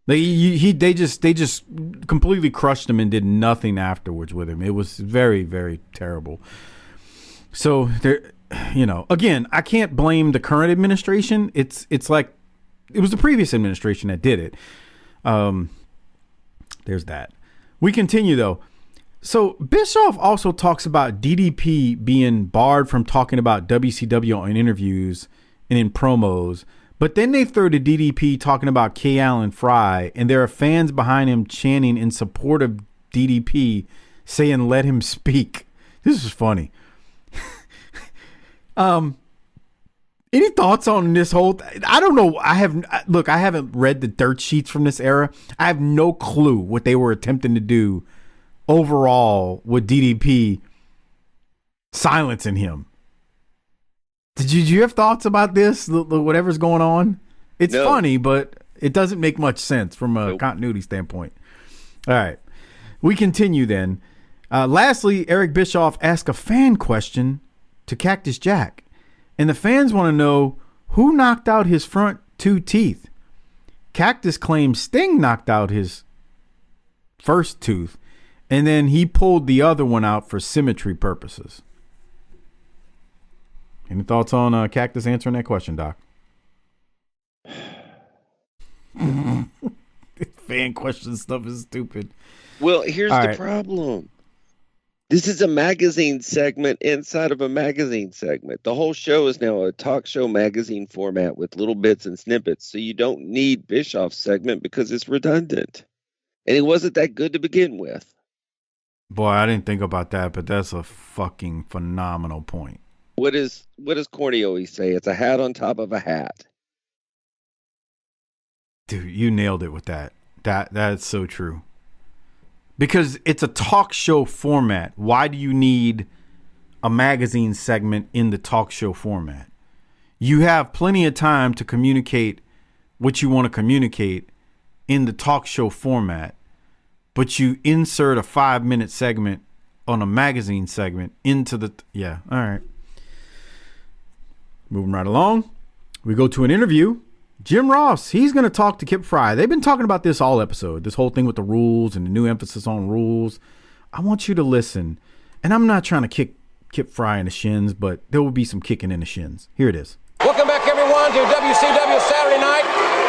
They just completely crushed him and did nothing afterwards with him. It was very, very terrible. So there, you know, again, I can't blame the current administration. It's like it was the previous administration that did it. There's that. We continue though. So Bischoff also talks about DDP being barred from talking about WCW in interviews and in promos. But then they throw to DDP talking about K. Allen Fry, and there are fans behind him chanting in support of DDP, saying, "Let him speak." This is funny. Any thoughts on this whole? I don't know. I haven't read the dirt sheets from this era. I have no clue what they were attempting to do overall with DDP silencing him. Did you have thoughts about this? Whatever's going on, it's funny, but it doesn't make much sense from a continuity standpoint. All right, we continue then. Lastly, Eric Bischoff asked a fan question to Cactus Jack, and the fans want to know who knocked out his front 2 teeth. Cactus claims Sting knocked out his first tooth, and then he pulled the other one out for symmetry purposes. Any thoughts on Cactus answering that question, Doc? Fan question stuff is stupid. Well, here's the problem. This is a magazine segment inside of a magazine segment. The whole show is now a talk show magazine format with little bits and snippets. So you don't need Bischoff's segment because it's redundant. And it wasn't that good to begin with. Boy, I didn't think about that, but that's a fucking phenomenal point. What does Corny always say? It's a hat on top of a hat. Dude, you nailed it with that. That's so true. Because it's a talk show format. Why do you need a magazine segment in the talk show format? You have plenty of time to communicate what you want to communicate in the talk show format, but you insert a 5-minute segment on a magazine segment into the all right. Moving right along, we go to an interview. Jim Ross, he's going to talk to Kip Fry. They've been talking about this all episode, this whole thing with the rules and the new emphasis on rules. I want you to listen, and I'm not trying to kick Kip Fry in the shins, but there will be some kicking in the shins. Here it is. Welcome back, everyone, to WCW Saturday Night.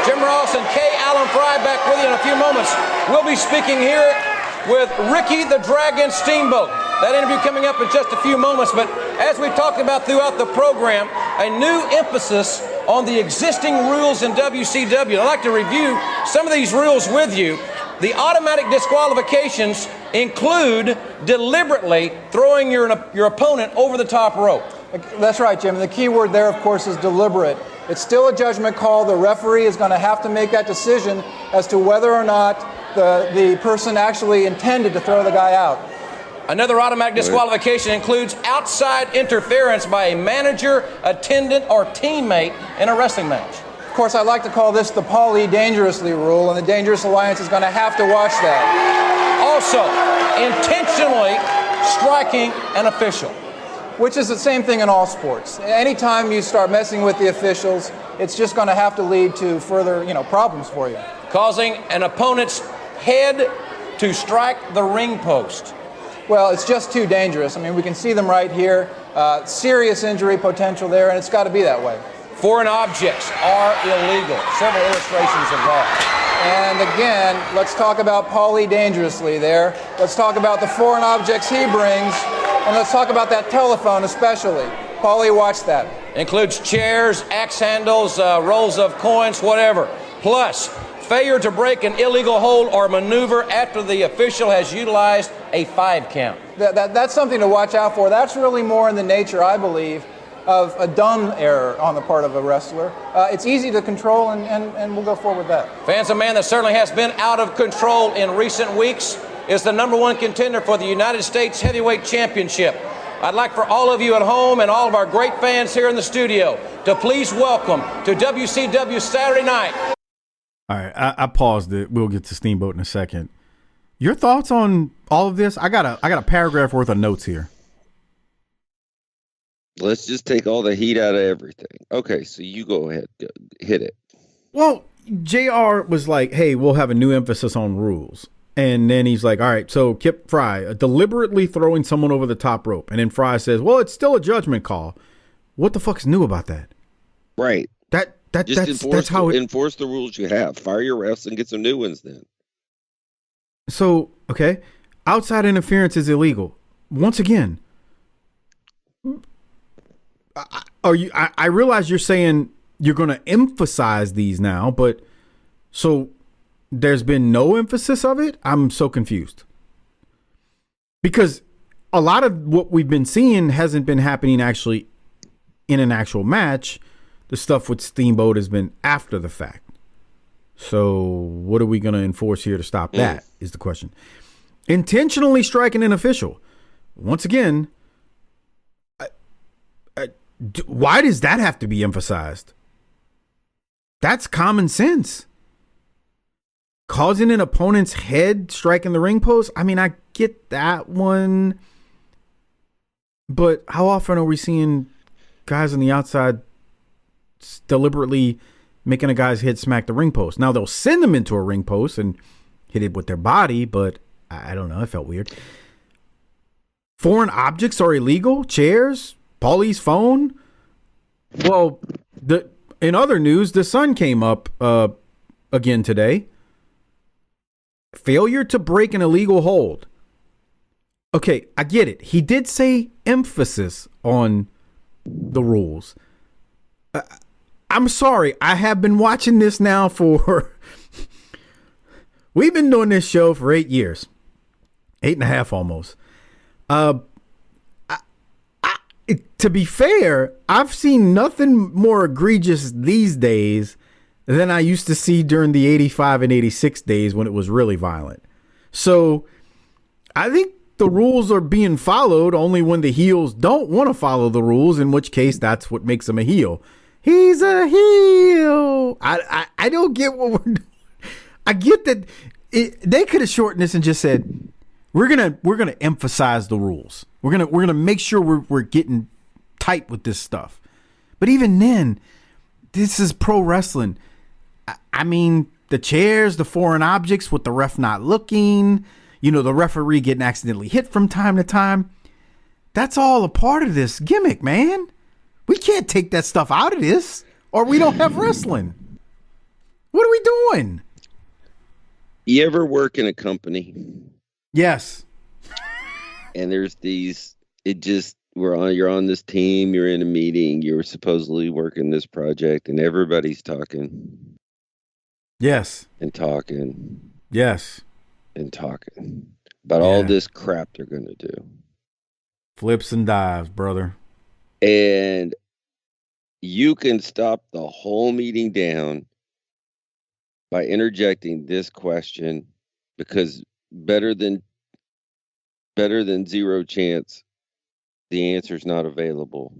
Jim Ross and K. Allen Fry back with you in a few moments. We'll be speaking here with Ricky the Dragon Steamboat. That interview coming up in just a few moments, but as we've talked about throughout the program, a new emphasis on the existing rules in WCW. I'd like to review some of these rules with you. The automatic disqualifications include deliberately throwing your opponent over the top rope. That's right, Jim. The key word there, of course, is deliberate. It's still a judgment call. The referee is going to have to make that decision as to whether or not the person actually intended to throw the guy out. Another automatic disqualification includes outside interference by a manager, attendant, or teammate in a wrestling match. Of course, I like to call this the Paulie Dangerously rule, and the Dangerous Alliance is going to have to watch that. Also, intentionally striking an official. Which is the same thing in all sports. Anytime you start messing with the officials, it's just going to have to lead to further, problems for you. Causing an opponent's head to strike the ring post. Well, it's just too dangerous. I mean, we can see them right here. Serious injury potential there, and it's got to be that way. Foreign objects are illegal. Several illustrations of that. And again, let's talk about Paulie Dangerously there. Let's talk about the foreign objects he brings. And let's talk about that telephone especially. Paulie, watch that. Includes chairs, axe handles, rolls of coins, whatever. Plus, failure to break an illegal hold or maneuver after the official has utilized a 5 count. That's something to watch out for. That's really more in the nature, I believe, of a dumb error on the part of a wrestler. It's easy to control, and we'll go forward with that. Fans, a man that certainly has been out of control in recent weeks is the #1 contender for the United States Heavyweight Championship. I'd like for all of you at home and all of our great fans here in the studio to please welcome to WCW Saturday Night. All right, I paused it. We'll get to Steamboat in a second. Your thoughts on all of this? I got a paragraph worth of notes here. Let's just take all the heat out of everything. Okay, so you go ahead, hit it. Well, JR was like, hey, we'll have a new emphasis on rules. And then he's like, all right, so Kip Fry, deliberately throwing someone over the top rope. And then Fry says, well, it's still a judgment call. What the fuck's new about that? Right. That's how enforce the rules you have. Fire your refs and get some new ones then. So, okay, outside interference is illegal. Once again, I realize you're saying you're going to emphasize these now, but so there's been no emphasis of it? I'm so confused. Because a lot of what we've been seeing hasn't been happening actually in an actual match. The stuff with Steamboat has been after the fact. So what are we going to enforce here to stop that is the question. Intentionally striking an official. Once again, why does that have to be emphasized? That's common sense. Causing an opponent's head striking the ring post. I mean, I get that one. But how often are we seeing guys on the outside deliberately making a guy's head smack the ring post? Now, they'll send them into a ring post and hit it with their body, but I don't know. It felt weird. Foreign objects are illegal. Chairs, Paulie's phone. Well, in other news, the Sun came up again today. Failure to break an illegal hold. Okay, I get it. He did say emphasis on the rules. I'm sorry. I have been watching this now for... We've been doing this show for 8 years. 8.5 almost. To be fair, I've seen nothing more egregious these days than I used to see during the 85 and 86 days when it was really violent. So I think the rules are being followed only when the heels don't want to follow the rules, in which case that's what makes him a heel. He's a heel. I don't get what we're doing. I get that they could have shortened this and just said, we're gonna emphasize the rules. We're gonna make sure we're getting tight with this stuff. But even then, this is pro wrestling. I mean, the chairs, the foreign objects with the ref not looking, the referee getting accidentally hit from time to time. That's all a part of this gimmick, man. We can't take that stuff out of this, or we don't have wrestling. What are we doing? You ever work in a company? Yes. And there's you're on this team, you're in a meeting, you're supposedly working this project, and everybody's talking. Yes. And talking. Yes. And talking about all this crap they're going to do. Flips and dives, brother. And you can stop the whole meeting down by interjecting this question, because better than zero chance the answer's not available.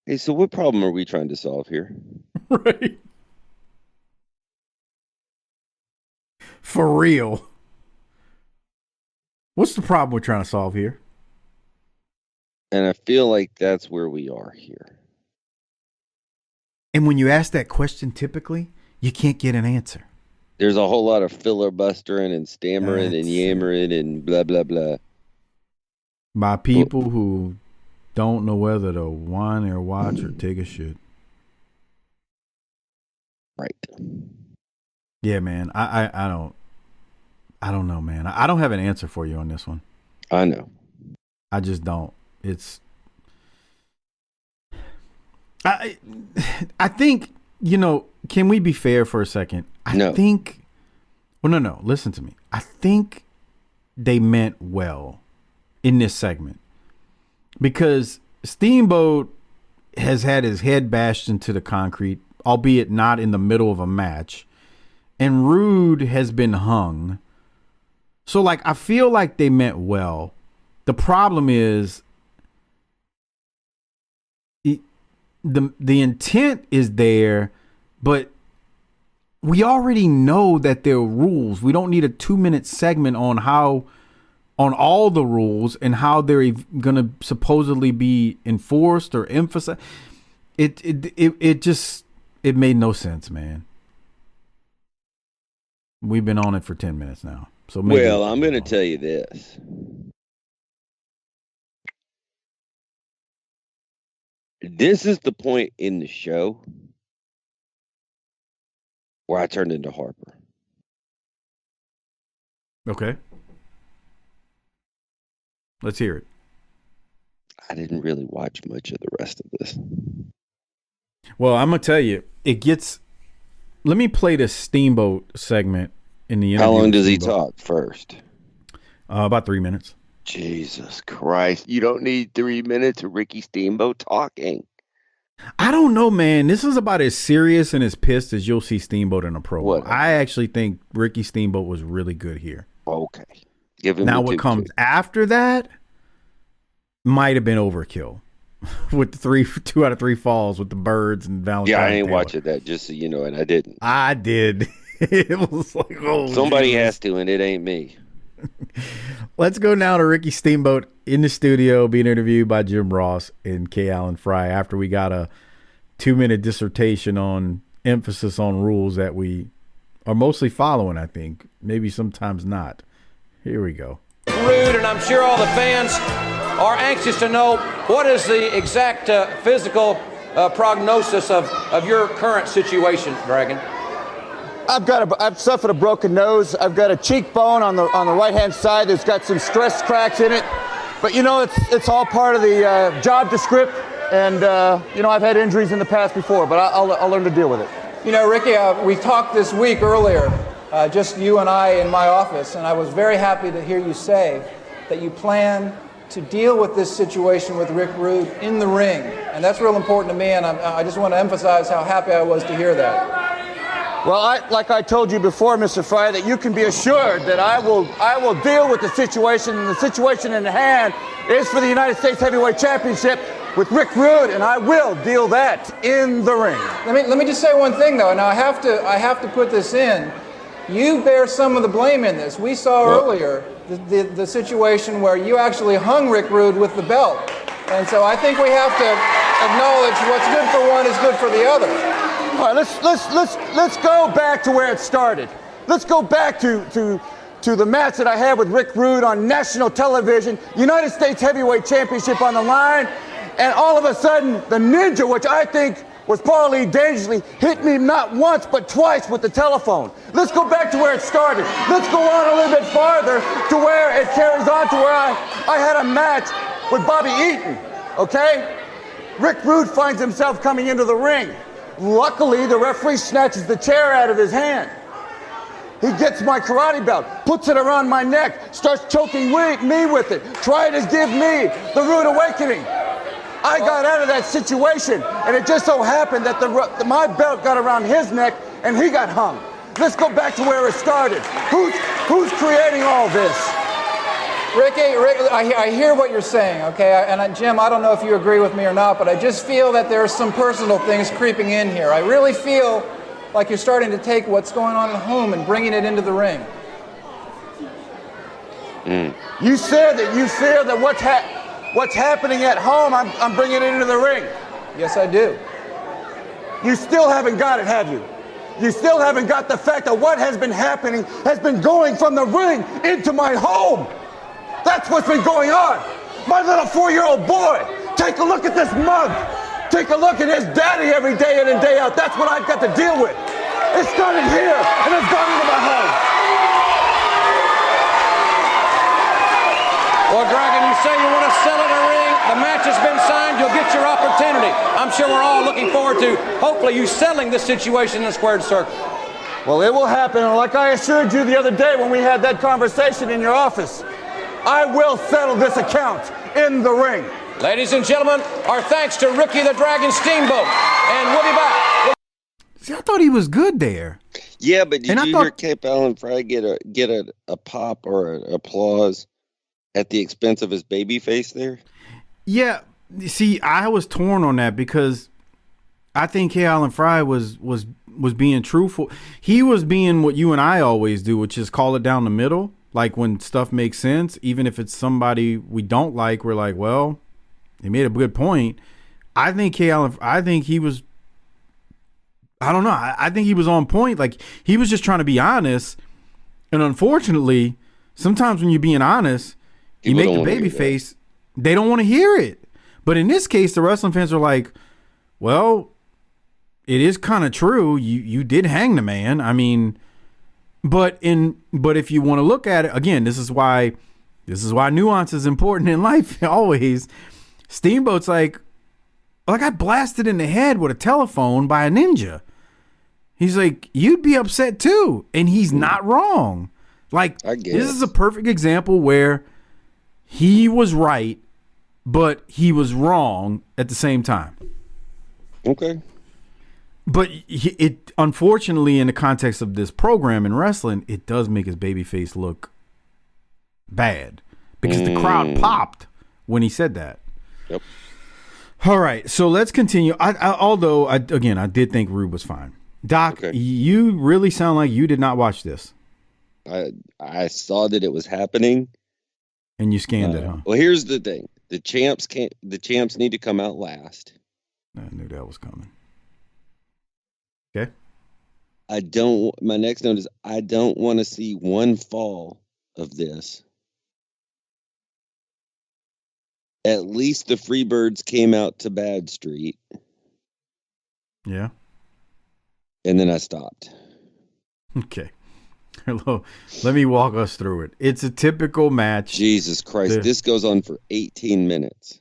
Hey, so what problem are we trying to solve here? Right. For real. What's the problem we're trying to solve here? And I feel like that's where we are here. And when you ask that question, typically, you can't get an answer. There's a whole lot of filibustering and stammering and yammering and blah, blah, blah. By people who don't know whether to whine or watch or take a shit. Right. Yeah, man. I don't know, man. I don't have an answer for you on this one. I know. I just don't. I think, can we be fair for a second? No. Listen to me. I think they meant well in this segment, because Steamboat has had his head bashed into the concrete, albeit not in the middle of a match, and Rude has been hung. So, I feel like they meant well. The problem is the intent is there, but we already know that there are rules. We don't need a 2-minute segment on all the rules and how they're going to supposedly be enforced or emphasized. It made no sense, man. We've been on it for 10 minutes now. So I'm going to tell you this. This is the point in the show where I turned into Harper. Okay. Let's hear it. I didn't really watch much of the rest of this. Well, I'm going to tell you, let me play the Steamboat segment in the interview. How long does he talk first? About 3 minutes. Jesus Christ. You don't need 3 minutes of Ricky Steamboat talking. I don't know, man. This is about as serious and as pissed as you'll see Steamboat in a promo. I actually think Ricky Steamboat was really good here. Okay. Give him now what comes after that might have been overkill. With the 2 out of 3 falls with the birds and Valentine. Yeah, I ain't watching that, just so you know, and I didn't. I did. It was like, somebody has to, and it ain't me. Let's go now to Ricky Steamboat in the studio being interviewed by Jim Ross and K. Allen Fry after we got a 2-minute dissertation on emphasis on rules that we are mostly following, I think. Maybe sometimes not. Here we go. Rude, and I'm sure all the fans are anxious to know what is the exact physical prognosis of your current situation, Dragon. I've suffered a broken nose. I've got a cheekbone on the right hand side. There's got some stress cracks in it, but it's all part of the job description. And I've had injuries in the past before, but I'll learn to deal with it. Ricky, we talked this week earlier, just you and I in my office, and I was very happy to hear you say that you plan to deal with this situation with Rick Rude in the ring, and that's real important to me. And I just want to emphasize how happy I was to hear that. Well, like I told you before, Mr. Fry, that you can be assured that I will deal with the situation, and the situation in hand is for the United States Heavyweight Championship. with Rick Rude, and I will deal that in the ring. Let me just say one thing though. Now I have to put this in. You bear some of the blame in this. We saw earlier the situation where you actually hung Rick Rude with the belt, and so I think we have to acknowledge what's good for one is good for the other. All right, let's go back to where it started. Let's go back to the match that I had with Rick Rude on national television, United States Heavyweight Championship on the line, and all of a sudden the Ninja, which I think was probably dangerously, hit me not once but twice with the telephone. Let's go back to where it started. Let's go on a little bit farther to where it carries on to where I had a match with Bobby Eaton, okay? Rick Rude finds himself coming into the ring. Luckily, the referee snatches the chair out of his hand. He gets my karate belt, puts it around my neck, starts choking me with it, trying to give me the rude awakening. I got out of that situation, and it just so happened that my belt got around his neck, and he got hung. Let's go back to where it started. Who's creating all this? Rick, I hear what you're saying, okay? And Jim, I don't know if you agree with me or not, but I just feel that there are some personal things creeping in here. I really feel like you're starting to take what's going on at home and bringing it into the ring. You said that you feel that what's happening at home, I'm bringing it into the ring. Yes, I do. You still haven't got it, have you? You still haven't got the fact that what has been happening has been going from the ring into my home. That's what's been going on. My little 4-year-old boy, take a look at this mug. Take a look at his daddy every day in and day out. That's what I've got to deal with. It started here, and it's gone into my home. Well, Dragon, you say you want to sell in a ring. The match has been signed. You'll get your opportunity. I'm sure we're all looking forward to, hopefully, you selling this situation in a squared circle. Well, it will happen, and like I assured you the other day when we had that conversation in your office, I will settle this account in the ring. Ladies and gentlemen, our thanks to Ricky the Dragon Steamboat, and we'll be back. See, I thought he was good there. Yeah, but did you hear Cape Allen Fry get a pop or an applause at the expense of his baby face there? Yeah, see, I was torn on that because I think Cape Allen Fry was being truthful. He was being what you and I always do, which is call it down the middle. Like when stuff makes sense, even if it's somebody we don't like, we're like, well, he made a good point. I think he was, I don't know. I think he was on point. Like he was just trying to be honest. And unfortunately, sometimes when you're being honest, you make the baby face, they don't want to hear it. But in this case, the wrestling fans are like, well, it is kind of true. You did hang the man. I mean, but if you want to look at it again, this is why nuance is important in life always. Steamboat's like I got blasted in the head with a telephone by a ninja. He's like, you'd be upset too, and he's not wrong. Like this is a perfect example where he was right, but he was wrong at the same time. Okay. But it unfortunately, in the context of this program in wrestling, it does make his babyface look bad because the crowd popped when he said that. Yep. All right, so let's continue. Although I did think Rude was fine. Doc, you really sound like you did not watch this. I saw that it was happening, and you scanned it, huh? Well, here's the thing: the champs need to come out last. I knew that was coming. Okay. My next note is I don't want to see one fall of this. At least the Freebirds came out to Bad Street. Yeah. And then I stopped. Okay. Hello. Let me walk us through it. It's a typical match. Jesus Christ. This goes on for 18 minutes.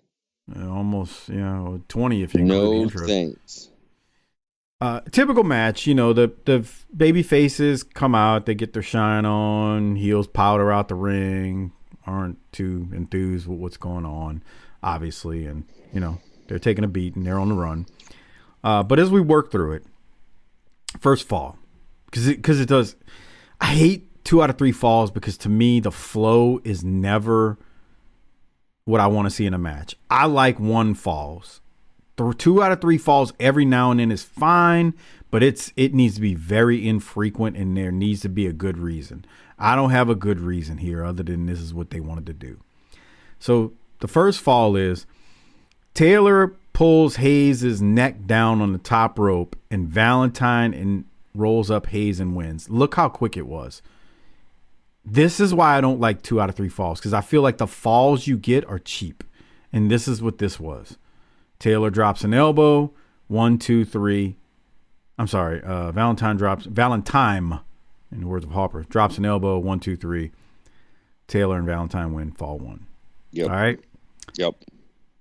Almost, 20 if you include the intro. No thanks. Typical match, the baby faces come out, they get their shine on, heels powder out the ring, aren't too enthused with what's going on, obviously, and they're taking a beat and they're on the run. But as we work through it, first fall, because it does. I hate 2 out of 3 falls because to me the flow is never what I want to see in a match. I like 1 falls. 2 out of 3 falls every now and then is fine, but it needs to be very infrequent, and there needs to be a good reason. I don't have a good reason here other than this is what they wanted to do. So the first fall is Taylor pulls Hayes' neck down on the top rope, and Valentine rolls up Hayes and wins. Look how quick it was. This is why I don't like 2 out of 3 falls, because I feel like the falls you get are cheap. And this is what this was. Taylor drops an elbow. 1, 2, 3. I'm sorry. Valentine, in the words of Harper, drops an elbow. 1, 2, 3. Taylor and Valentine win fall 1. Yep. All right. Yep.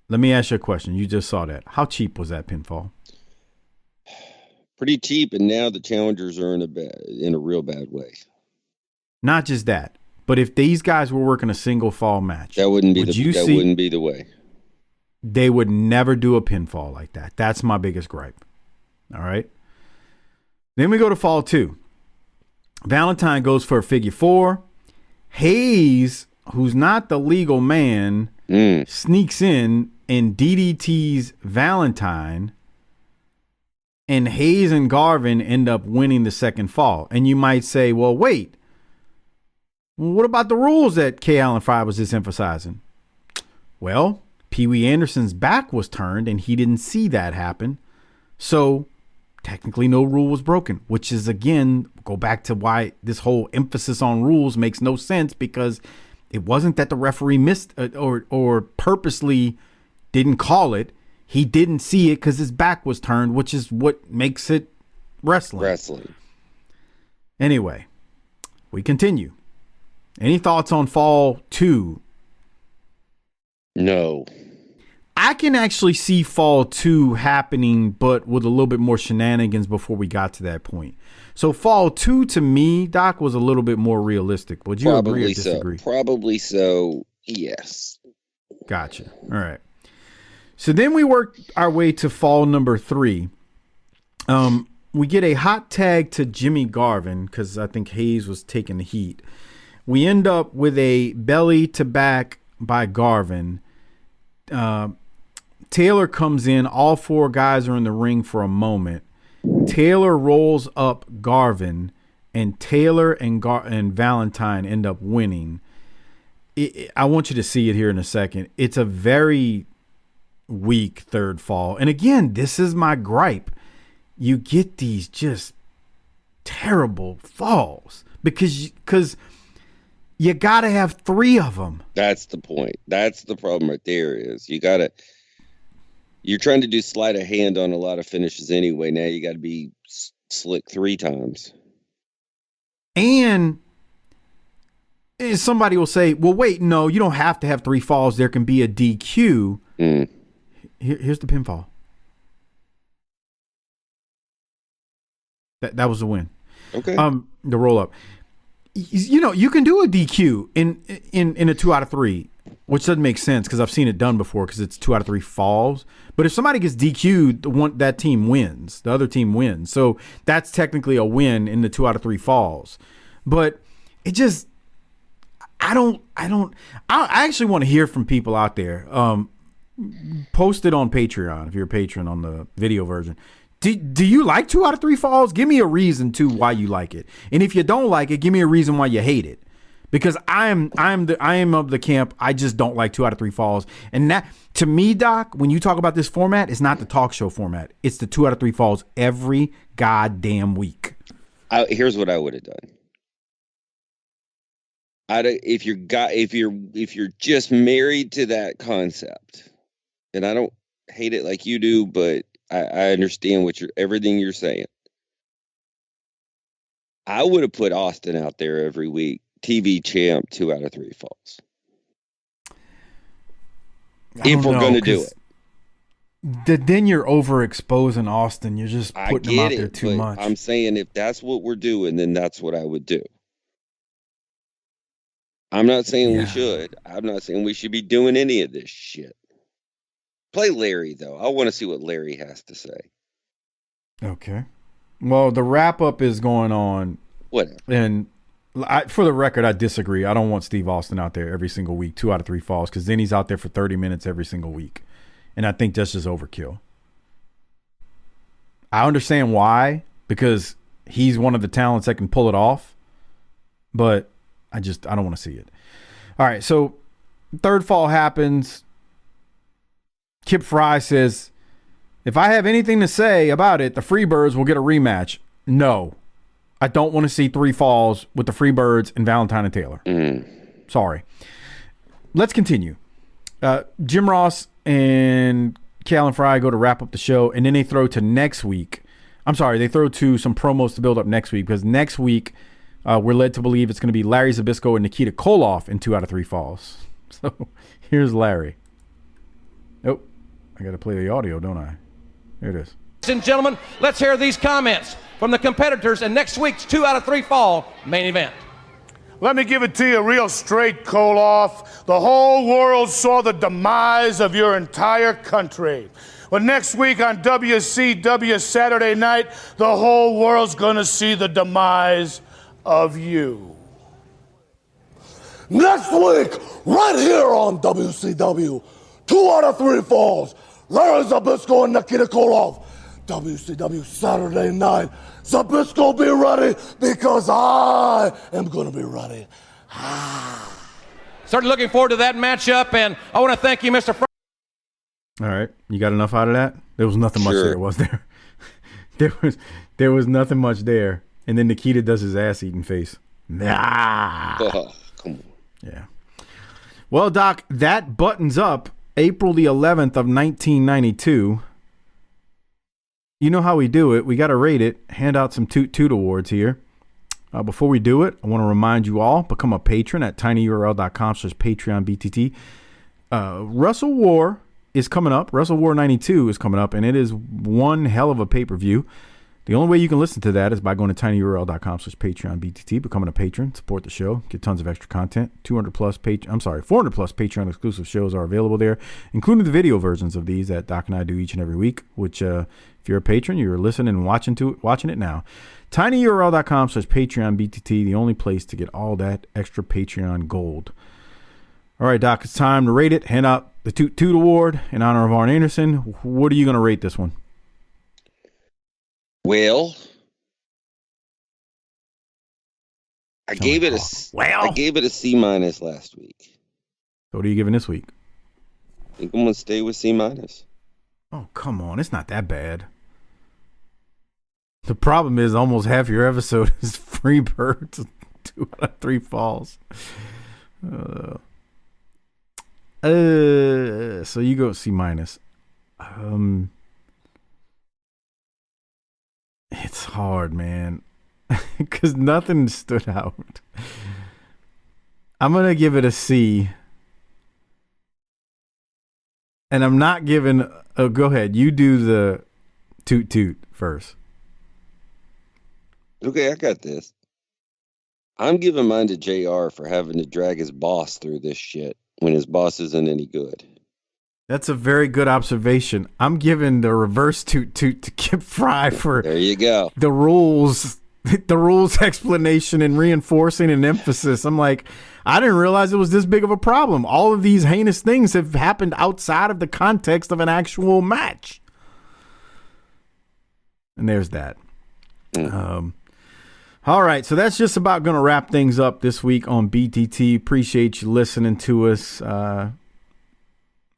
Let me ask you a question. You just saw that. How cheap was that pinfall? Pretty cheap, and now the challengers are in a real bad way. Not just that, but if these guys were working a single fall match, that wouldn't be the way. They would never do a pinfall like that. That's my biggest gripe. All right. Then we go to fall 2. Valentine goes for a figure 4. Hayes, who's not the legal man, sneaks in and DDTs Valentine, and Hayes and Garvin end up winning the second fall. And you might say, well, wait, what about the rules that K. Allen Fry was just emphasizing? Well, Pee Wee Anderson's back was turned and he didn't see that happen. So technically no rule was broken, which is, again, go back to why this whole emphasis on rules makes no sense, because it wasn't that the referee missed or purposely didn't call it. He didn't see it because his back was turned, which is what makes it wrestling. Anyway, we continue. Any thoughts on fall 2? No. I can actually see fall 2 happening, but with a little bit more shenanigans before we got to that point. So fall 2 to me, Doc, was a little bit more realistic. Would you agree or disagree? Probably so, yes. Gotcha. All right. So then we work our way to fall number 3. We get a hot tag to Jimmy Garvin because I think Hayes was taking the heat. We end up with a belly to back by Garvin. Taylor comes in. All 4 guys are in the ring for a moment. Taylor rolls up Garvin, and Taylor and Valentine end up winning. I want you to see it here in a second. It's a very weak third fall. And again, this is my gripe. You get these just terrible falls because you got to have 3 of them. That's the point. That's the problem right there is you're trying to do sleight of hand on a lot of finishes anyway. Now you got to be slick 3 times. And somebody will say, well, wait, no, you don't have to have 3 falls. There can be a DQ. Here's the pinfall. That was the win. Okay. The roll up. You can do a DQ in a 2 out of 3, which doesn't make sense because I've seen it done before because it's 2 out of 3 falls. But if somebody gets DQ'd, that team wins. The other team wins. So that's technically a win in the 2 out of 3 falls. But it just, I actually want to hear from people out there. Post it on Patreon if you're a patron on the video version. Do you like 2 out of 3 falls? Give me a reason to why you like it. And if you don't like it, give me a reason why you hate it. Because I am of the camp, I just don't like 2 out of 3 falls. And that, to me, Doc, when you talk about this format, it's not the talk show format. It's the 2 out of 3 falls every goddamn week. Here's what I would have done. If you're just married to that concept, and I don't hate it like you do, but I understand everything you're saying. I would have put Austin out there every week, TV champ, 2 out of 3 falls. If we're going to do it. Then you're overexposing Austin. You're just putting him out there too much. I'm saying if that's what we're doing, then that's what I would do. I'm not saying we should. I'm not saying we should be doing any of this shit. Play Larry, though. I want to see what Larry has to say. Okay. Well, the wrap-up is going on. Whatever. And For the record, I disagree. I don't want Steve Austin out there every single week, 2 out of 3 falls, because then he's out there for 30 minutes every single week. And I think that's just overkill. I understand why, because he's one of the talents that can pull it off, but I don't want to see it. All right, so third fall happens. Kip Fry says, if I have anything to say about it, the Freebirds will get a rematch. No, I don't want to see 3 falls with the Freebirds and Valentine and Taylor. Sorry. Let's continue. Jim Ross and Cal and Fry go to wrap up the show, and then they throw to next week. I'm sorry, they throw to some promos to build up next week, because next week we're led to believe it's going to be Larry Zbyszko and Nikita Koloff in 2 out of 3 falls. So here's Larry. Oh, I got to play the audio, don't I? There it is. Ladies and gentlemen, let's hear these comments from the competitors in next week's 2 out of 3 fall main event. Let me give it to you real straight, Koloff. The whole world saw the demise of your entire country. Well, next week on WCW Saturday Night, the whole world's going to see the demise of you. Next week, right here on WCW, 2 out of 3 falls, Larry Zbyszko and Nikita Koloff. WCW Saturday Night. Zbyszko, be ready, because I am going to be ready. Certainly looking forward to that matchup, and I want to thank you, Mr. All right, you got enough out of that? There was nothing much there, was there? there was nothing much there. And then Nikita does his ass-eating face. Nah. Oh, come on. Yeah. Well, Doc, that buttons up April the 11th of 1992. You know how we do it. We got to rate it. Hand out some Toot Toot Awards here. Before we do it, I want to remind you all, become a patron at tinyurl.com/PatreonBTT. Wrestle War is coming up. Wrestle War 92 is coming up, and it is one hell of a pay-per-view. The only way you can listen to that is by going to tinyurl.com/PatreonBTT, becoming a patron, support the show, get tons of extra content. 400 plus Patreon exclusive shows are available there, including the video versions of these that Doc and I do each and every week, which if you're a patron, you're listening and watching it now. tinyurl.com/PatreonBTT, the only place to get all that extra Patreon gold. All right, Doc, it's time to rate it. Hand out the Toot Toot Award in honor of Arn Anderson. What are you going to rate this one? Well, I gave it a C- last week. So what are you giving this week? I think I'm going to stay with C-. Oh, come on. It's not that bad. The problem is almost half your episode is Freebirds, 2 out of 3 falls. So you go C-. It's hard, man, because nothing stood out. I'm going to give it a C. And I'm not giving... Oh, go ahead. You do the Toot Toot first. Okay, I got this. I'm giving mine to JR for having to drag his boss through this shit when his boss isn't any good. That's a very good observation. I'm giving the reverse Toot Toot to Kip Fry for there you go. The rules explanation and reinforcing and emphasis. I'm like, I didn't realize it was this big of a problem. All of these heinous things have happened outside of the context of an actual match. And there's that. All right, so that's just about going to wrap things up this week on BTT. Appreciate you listening to us.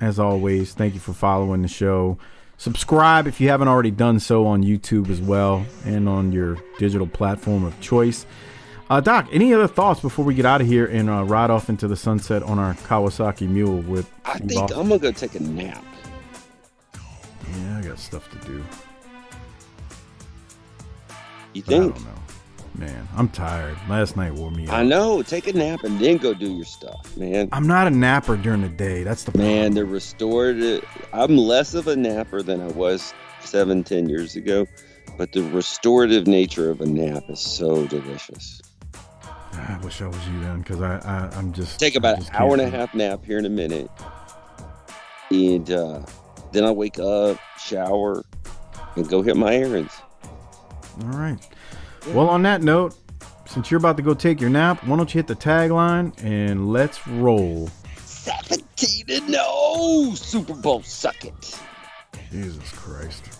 As always, thank you for following the show. Subscribe if you haven't already done so on YouTube as well and on your digital platform of choice. Doc, any other thoughts before we get out of here and ride off into the sunset on our Kawasaki Mule with I think I'm going to go take a nap. Yeah, I got stuff to do. You think? I don't know. Man, I'm tired. Last night wore me out. I know. Take a nap and then go do your stuff, man. I'm not a napper during the day. That's the problem. Man, the restorative... I'm less of a napper than I was 7-10 years ago, but the restorative nature of a nap is so delicious. I wish I was you then, because I'm just... Take about an hour and a half nap here in a minute, and then I wake up, shower, and go hit my errands. All right. Well, on that note, since you're about to go take your nap, why don't you hit the tagline and let's roll. 17-0, Super Bowl suck it. Jesus Christ.